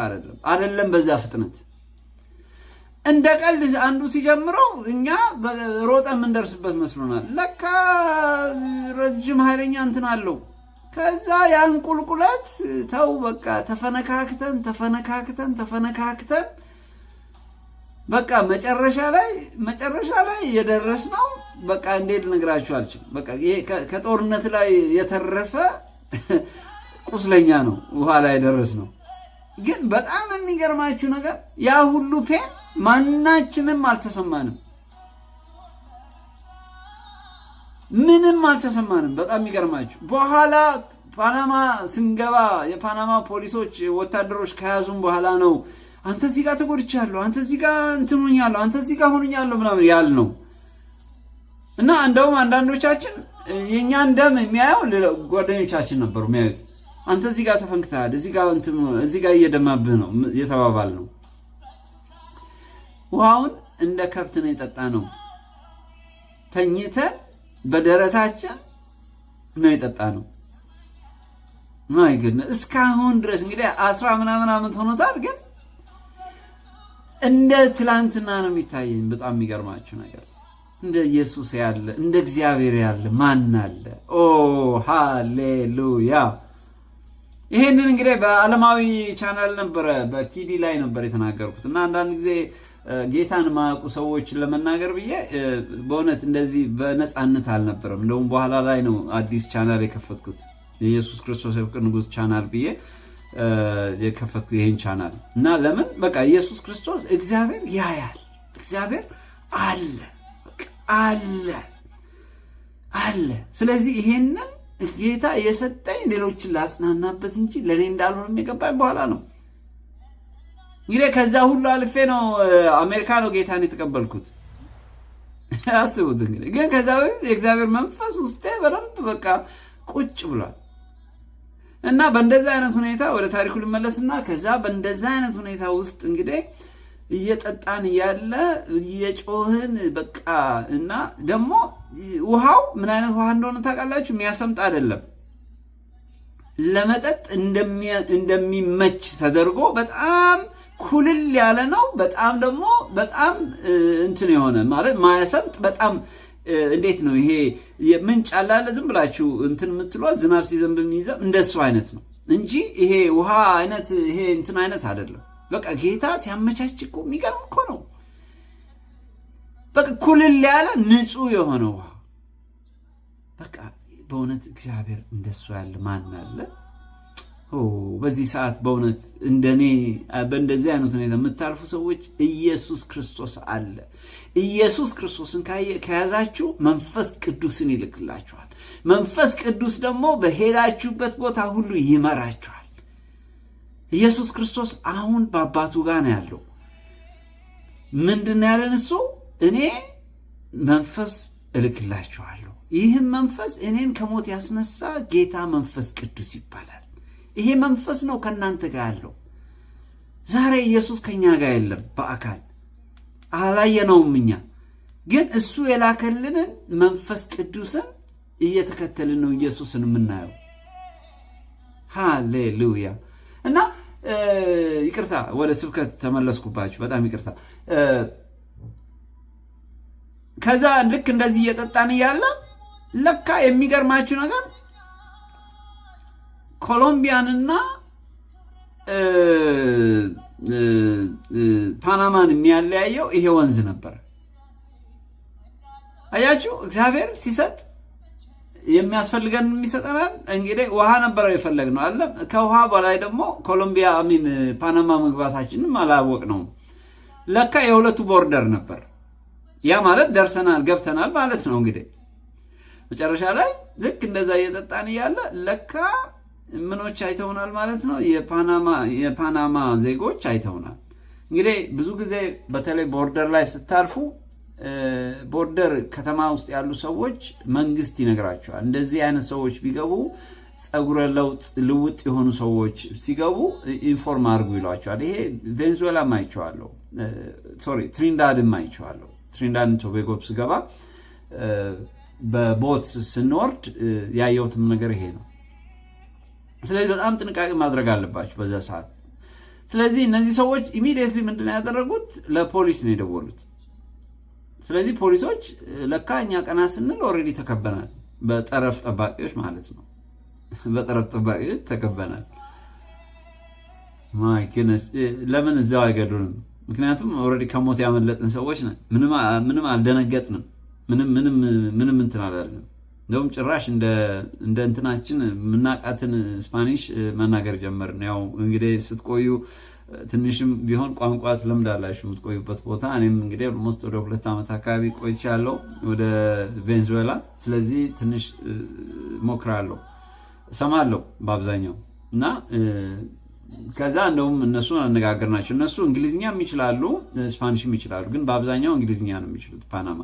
Speaker 1: አይደለም። በዛ ፍጥነት እንደ ቀልድ አንዱ ሲጀምረው እኛ ሮጠ የምንደርስበት መስሎናል። ለካ ረጅም ኃይለኛ እንትን አለው። ከዛ ያን ቁልቁለት ተው በቃ ተፈነካክተን በቃ መጨረሻ ላይ የደረስነው በቃ እንዴት ልነግራችሁ አልችልም። በቃ ከጦርነት ላይ የተረፈ ቁስለኛ ነው ውሃ ላይ ደረስ ነው። ግን በጣም የሚገርማችሁ ነገር ያ ሁሉ ፔን ማናችንም አልተሰማንም፣ ምንም አልተሰማንም። በጣም የሚገርማችሁ በኋላ ፓናማ ስንገባ የፓናማ ፖሊሶች ወታደሮች ከያዙን በኋላ ነው አንተ እዚህ ጋር ተጎድቻለሁ፣ አንተ እዚህ ጋር እንትን ሆኛለሁ፣ አንተ እዚህ ጋር ሆኛለሁ ምናምን ያልነው እና እንደውም አንዳንዶቻችን የኛን ደም የሚያየው ጓደኞቻችን ነበሩ የሚያዩት። አንተ እዚህ ጋር ተፈንክተሃል፣ እዚህ ጋር እየደማብህ ነው የተባባል ነው። ውሃውን እንደ ከብት ነው የጠጣ ነው። ተኝተን በደረታችን ነው የጠጣ ነው። ማይ ጉድነስ እስካሁን ድረስ እንግዲህ 10 ምናምን ዓመት ሆኖታል። ግን እንደ ትላንትና ነው የሚታየኝ። በጣም የሚገርማችሁ ነገር እንደ ኢየሱስ ያለ እንደ እግዚአብሔር ያለ ማን አለ? ኦ ሃሌሉያ! ይሄንን እንግዲህ በዓለማዊ ቻናል ነበረ በኪዲ ላይ ነበር የተናገርኩት እና አንዳንድ ጊዜ ጌታን ማያውቁ ሰዎችን ለመናገር ብዬ በእውነት እንደዚህ በነፃነት አልነበረም። እንደውም በኋላ ላይ ነው አዲስ ቻናል የከፈትኩት የኢየሱስ ክርስቶስ የፍቅር ንጉሥ ቻናል ብዬ የከፈትኩት ይሄን ቻናል እና ለምን በቃ ኢየሱስ ክርስቶስ እግዚአብሔር ያያል፣ እግዚአብሔር አለ አለ። ስለዚህ ይሄንን ጌታ የሰጠኝ ሌሎችን ላጽናናበት እንጂ ለኔ እንዳልሆነ የሚገባኝ በኋላ ነው። እንግዲህ ከዛ ሁሉ አልፌ ነው አሜሪካ ነው ጌታን የተቀበልኩት። አስቡት እንግዲህ። ግን ከዛ በፊት የእግዚአብሔር መንፈስ ውስጤ በደንብ በቃ ቁጭ ብሏል እና በእንደዛ አይነት ሁኔታ ወደ ታሪኩ ልመለስና ከዛ በእንደዛ አይነት ሁኔታ ውስጥ እንግዲህ እየጠጣን ያለ እየጮህን በቃ እና ደግሞ ውሃው ምን አይነት ውሃ እንደሆነ ታውቃላችሁ? የሚያሰምጥ አይደለም። ለመጠጥ እንደሚመች ተደርጎ በጣም ኩልል ያለ ነው። በጣም ደግሞ በጣም እንትን የሆነ ማለት ማያሰምጥ በጣም እንዴት ነው ይሄ ምንጭ አላለ ዝም ብላችሁ እንትን የምትሏት ዝናብ ሲዘንብ የሚይዘው እንደሱ አይነት ነው እንጂ ይሄ ውሃ አይነት ይሄ እንትን አይነት አይደለም። በቃ ጌታ ሲያመቻች እኮ የሚገርም እኮ ነው። በቃ ኩልል ያለ ንጹህ የሆነ ውሃ በቃ በእውነት እግዚአብሔር እንደሱ ያለ ማን አለ? በዚህ ሰዓት በእውነት እንደኔ በእንደዚህ አይነት ሁኔታ የምታልፉ ሰዎች ኢየሱስ ክርስቶስ አለ። ኢየሱስ ክርስቶስን ከያዛችሁ መንፈስ ቅዱስን ይልክላችኋል። መንፈስ ቅዱስ ደግሞ በሄዳችሁበት ቦታ ሁሉ ይመራችኋል። ኢየሱስ ክርስቶስ አሁን በአባቱ ጋር ነው ያለው። ምንድን ነው ያለን እሱ? እኔ መንፈስ እልክላችኋለሁ። ይህም መንፈስ እኔን ከሞት ያስነሳ ጌታ መንፈስ ቅዱስ ይባላል። ይሄ መንፈስ ነው ከእናንተ ጋር ያለው። ዛሬ ኢየሱስ ከኛ ጋር የለም፣ በአካል አላየነውም። እኛ ግን እሱ የላከልንን መንፈስ ቅዱስን እየተከተልን ነው ኢየሱስን የምናየው። ሃሌሉያ! እና ይቅርታ ወደ ስብከት ተመለስኩባችሁ፣ በጣም ይቅርታ። ከዛ ልክ እንደዚህ እየጠጣን እያለ ለካ የሚገርማችሁ ነገር ኮሎምቢያንና ፓናማን የሚያለያየው ይሄ ወንዝ ነበር። አያችሁ፣ እግዚአብሔር ሲሰጥ የሚያስፈልገን የሚሰጠናል። እንግዲህ ውሃ ነበረው የፈለግነው አለ። ከውሃ በላይ ደግሞ ኮሎምቢያ ፓናማ መግባታችንም አላወቅነውም። ለካ የሁለቱ ቦርደር ነበር። ያ ማለት ደርሰናል ገብተናል ማለት ነው። እንግዲህ መጨረሻ ላይ ልክ እንደዛ እየጠጣን እያለ ለካ ምኖች አይተውናል ማለት ነው። የፓናማ ዜጎች አይተውናል። እንግዲህ ብዙ ጊዜ በተለይ ቦርደር ላይ ስታልፉ ቦርደር ከተማ ውስጥ ያሉ ሰዎች መንግስት ይነግራቸዋል። እንደዚህ አይነት ሰዎች ቢገቡ ጸጉረ ልውጥ የሆኑ ሰዎች ሲገቡ ኢንፎርም አድርጉ ይሏቸዋል። ይሄ ቬንዙዌላም አይቼዋለሁ፣ ትሪንዳድም አይቼዋለሁ። ትሪንዳድ ቶቤጎ ስገባ በቦት ስንወርድ ያየሁትም ነገር ይሄ ነው። ስለዚህ በጣም ጥንቃቄ ማድረግ አለባችሁ በዛ ሰዓት። ስለዚህ እነዚህ ሰዎች ኢሚዲየትሊ ምንድን ነው ያደረጉት? ለፖሊስ ነው የደወሉት። ስለዚህ ፖሊሶች ለካ እኛ ቀና ስንል ኦልሬዲ ተከበናል፣ በጠረፍ ጠባቂዎች ማለት ነው። በጠረፍ ጠባቂዎች ተከበናል። ማይ ጎድነስ! ለምን እዛው አይገዱንም? ምክንያቱም ኦልሬዲ ከሞት ያመለጥን ሰዎች ነን። ምንም አልደነገጥንም። ምንም እንትን አላልንም። እንደውም ጭራሽ እንደ እንትናችን ምናቃትን ስፓኒሽ መናገር ጀመርን። ያው እንግዲህ ስትቆዩ ትንሽም ቢሆን ቋንቋ ትለምዳላችሁ የምትቆዩበት ቦታ። እኔም እንግዲህ ኦልሞስት ወደ 2 ዓመት አካባቢ ቆይቻለሁ ወደ ቬንዙዌላ። ስለዚህ ትንሽ ሞክራለሁ፣ እሰማለሁ በአብዛኛው እና ከዛ እንደውም እነሱን አነጋገርናቸው። እነሱ እንግሊዝኛም ይችላሉ ስፓኒሽም ይችላሉ፣ ግን በአብዛኛው እንግሊዝኛ ነው የሚችሉት ፓናማ።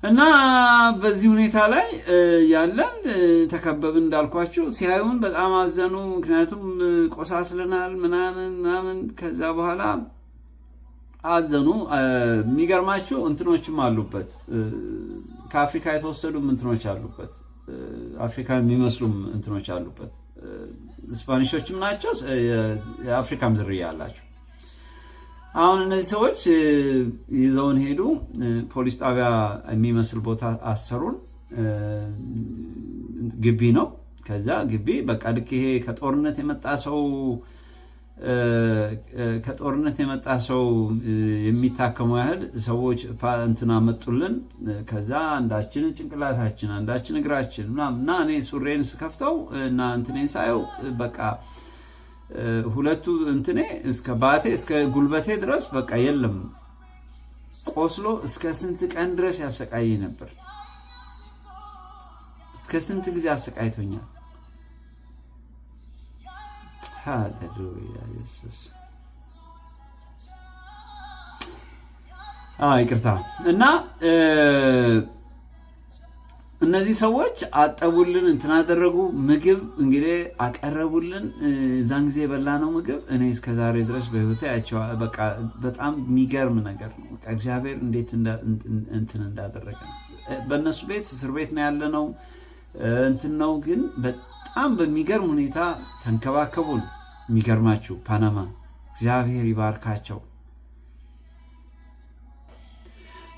Speaker 1: እና በዚህ ሁኔታ ላይ ያለን ተከበብን እንዳልኳችሁ። ሲያዩን በጣም አዘኑ፣ ምክንያቱም ቆሳስለናል ምናምን። ከዛ በኋላ አዘኑ። የሚገርማችሁ እንትኖችም አሉበት፣ ከአፍሪካ የተወሰዱም እንትኖች አሉበት፣ አፍሪካ የሚመስሉም እንትኖች አሉበት። ስፓኒሾችም ናቸው፣ የአፍሪካም ዝርያ አላቸው። አሁን እነዚህ ሰዎች ይዘውን ሄዱ። ፖሊስ ጣቢያ የሚመስል ቦታ አሰሩን። ግቢ ነው። ከዛ ግቢ በቃ ልክ ይሄ ከጦርነት የመጣ ሰው የሚታከመው ያህል ሰዎች እንትና መጡልን። ከዛ አንዳችን ጭንቅላታችን አንዳችን እግራችን እና እኔ ሱሬን ስከፍተው እና እንትኔን ሳየው በቃ ሁለቱ እንትኔ እስከ ባቴ እስከ ጉልበቴ ድረስ በቃ የለም። ቆስሎ እስከ ስንት ቀን ድረስ ያሰቃይ ነበር። እስከ ስንት ጊዜ አሰቃይቶኛል። ሃሌሉያ ኢየሱስ። ይቅርታ። እና እነዚህ ሰዎች አጠቡልን፣ እንትን አደረጉ። ምግብ እንግዲህ አቀረቡልን። እዛን ጊዜ የበላነው ምግብ እኔ እስከዛሬ ድረስ በህይወቴ አይቼው በቃ በጣም የሚገርም ነገር ነው። በቃ እግዚአብሔር እንዴት እንትን እንዳደረገ በእነሱ ቤት እስር ቤት ነው ያለነው እንትን ነው፣ ግን በጣም በሚገርም ሁኔታ ተንከባከቡን። የሚገርማችሁ ፓናማ እግዚአብሔር ይባርካቸው።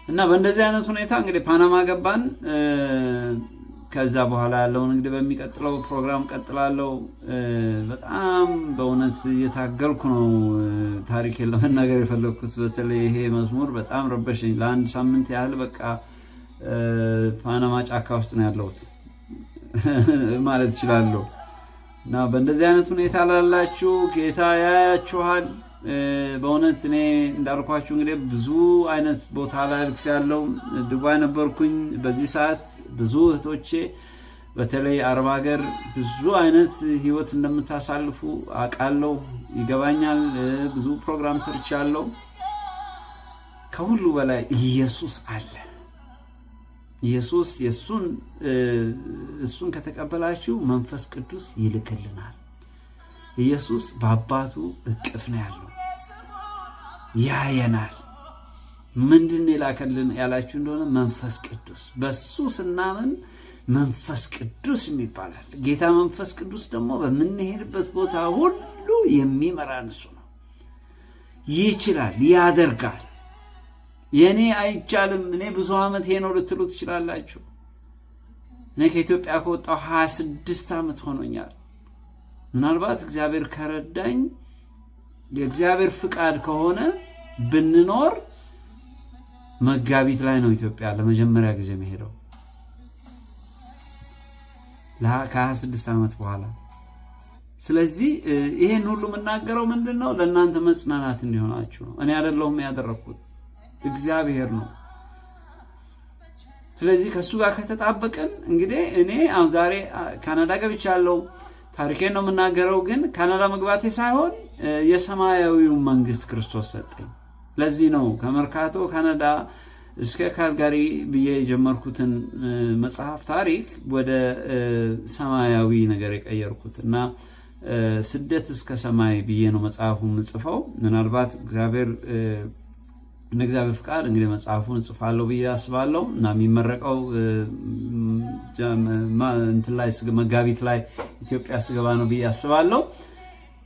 Speaker 1: እና በእንደዚህ አይነት ሁኔታ እንግዲህ ፓናማ ገባን። ከዛ በኋላ ያለውን እንግዲህ በሚቀጥለው ፕሮግራም ቀጥላለሁ። በጣም በእውነት እየታገልኩ ነው ታሪኬን ለመናገር የፈለግኩት። በተለይ ይሄ መዝሙር በጣም ረበሸኝ። ለአንድ ሳምንት ያህል በቃ ፓናማ ጫካ ውስጥ ነው ያለሁት ማለት እችላለሁ። እና በእንደዚህ አይነት ሁኔታ ላላችሁ ጌታ ያያችኋል። በእውነት እኔ እንዳልኳችሁ እንግዲህ ብዙ አይነት ቦታ ላይ ልክስ ያለው ዱባይ ነበርኩኝ። በዚህ ሰዓት ብዙ እህቶቼ በተለይ አረብ ሀገር ብዙ አይነት ህይወት እንደምታሳልፉ አውቃለሁ፣ ይገባኛል። ብዙ ፕሮግራም ሰርቻለሁ። ከሁሉ በላይ ኢየሱስ አለ። ኢየሱስ እሱን ከተቀበላችሁ መንፈስ ቅዱስ ይልክልናል። ኢየሱስ በአባቱ እቅፍ ነው ያለው፣ ያየናል። ምንድን የላከልን ያላችሁ እንደሆነ መንፈስ ቅዱስ። በሱ ስናምን መንፈስ ቅዱስ ይባላል። ጌታ መንፈስ ቅዱስ ደግሞ በምንሄድበት ቦታ ሁሉ የሚመራን እሱ ነው። ይችላል፣ ያደርጋል። የኔ አይቻልም፣ እኔ ብዙ ዓመት ነው ልትሉ ትችላላችሁ። እኔ ከኢትዮጵያ ከወጣሁ 26 ዓመት ሆኖኛል። ምናልባት እግዚአብሔር ከረዳኝ የእግዚአብሔር ፍቃድ ከሆነ ብንኖር መጋቢት ላይ ነው ኢትዮጵያ ለመጀመሪያ ጊዜ መሄደው ከ26 ዓመት በኋላ። ስለዚህ ይሄን ሁሉ የምናገረው ምንድነው? ለእናንተ መጽናናት እንዲሆናችሁ ነው። እኔ አይደለሁም ያደረኩት፣ እግዚአብሔር ነው። ስለዚህ ከሱ ጋር ከተጣበቀን እንግዲህ እኔ አሁን ዛሬ ካናዳ ገብቻለሁ። ታሪኬን ነው የምናገረው። ግን ካናዳ መግባቴ ሳይሆን የሰማያዊው መንግስት ክርስቶስ ሰጠኝ። ለዚህ ነው ከመርካቶ ካናዳ እስከ ካልጋሪ ብዬ የጀመርኩትን መጽሐፍ ታሪክ ወደ ሰማያዊ ነገር የቀየርኩት እና ስደት እስከ ሰማይ ብዬ ነው መጽሐፉን ጽፈው። ምናልባት እግዚአብሔር ፍቃድ እንግዲህ መጽሐፉን ጽፋለሁ ብዬ አስባለሁ እና የሚመረቀው እንትን ላይ መጋቢት ላይ ኢትዮጵያ ስገባ ነው ብዬ አስባለሁ።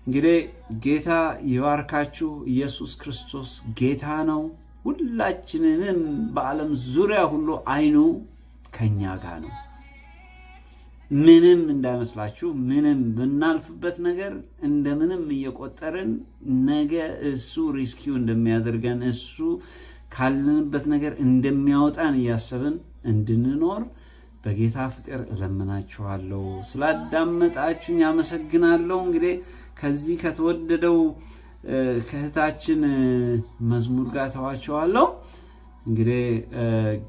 Speaker 1: እንግዲህ ጌታ ይባርካችሁ። ኢየሱስ ክርስቶስ ጌታ ነው። ሁላችንንም በዓለም ዙሪያ ሁሉ አይኑ ከኛ ጋር ነው። ምንም እንዳይመስላችሁ፣ ምንም ብናልፍበት ነገር እንደምንም እየቆጠርን ነገ እሱ ሪስኪው እንደሚያደርገን እሱ ካለንበት ነገር እንደሚያወጣን እያሰብን እንድንኖር በጌታ ፍቅር እለምናችኋለሁ። ስላዳመጣችሁኝ አመሰግናለሁ። እንግዲህ ከዚህ ከተወደደው ከእህታችን መዝሙር ጋር ተዋቸዋለሁ። እንግዲህ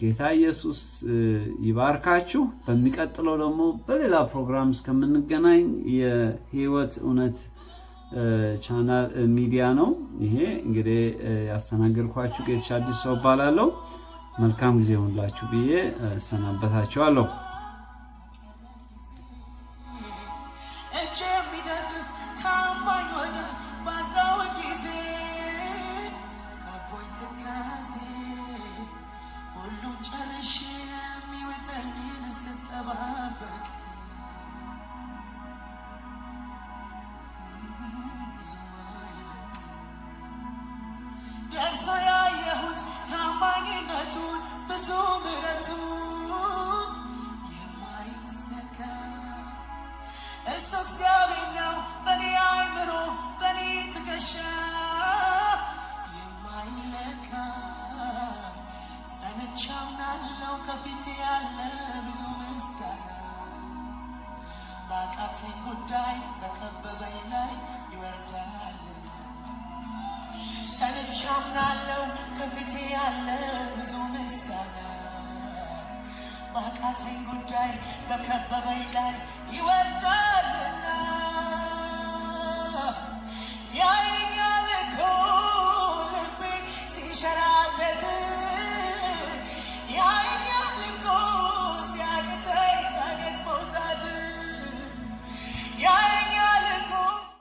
Speaker 1: ጌታ ኢየሱስ ይባርካችሁ። በሚቀጥለው ደግሞ በሌላ ፕሮግራም እስከምንገናኝ የህይወት እውነት ቻናል ሚዲያ ነው ይሄ። እንግዲህ ያስተናገርኳችሁ ጌትሽ አዲስ ሰው እባላለሁ። መልካም ጊዜ ሁላችሁ ብዬ ሰናበታችኋለሁ።
Speaker 2: ሰንቻምናለው ከፊቴ ያለ ብዙ ምስጋና ባቃተኝ ጉዳይ በከበበኝ ላይ ይወርዳል።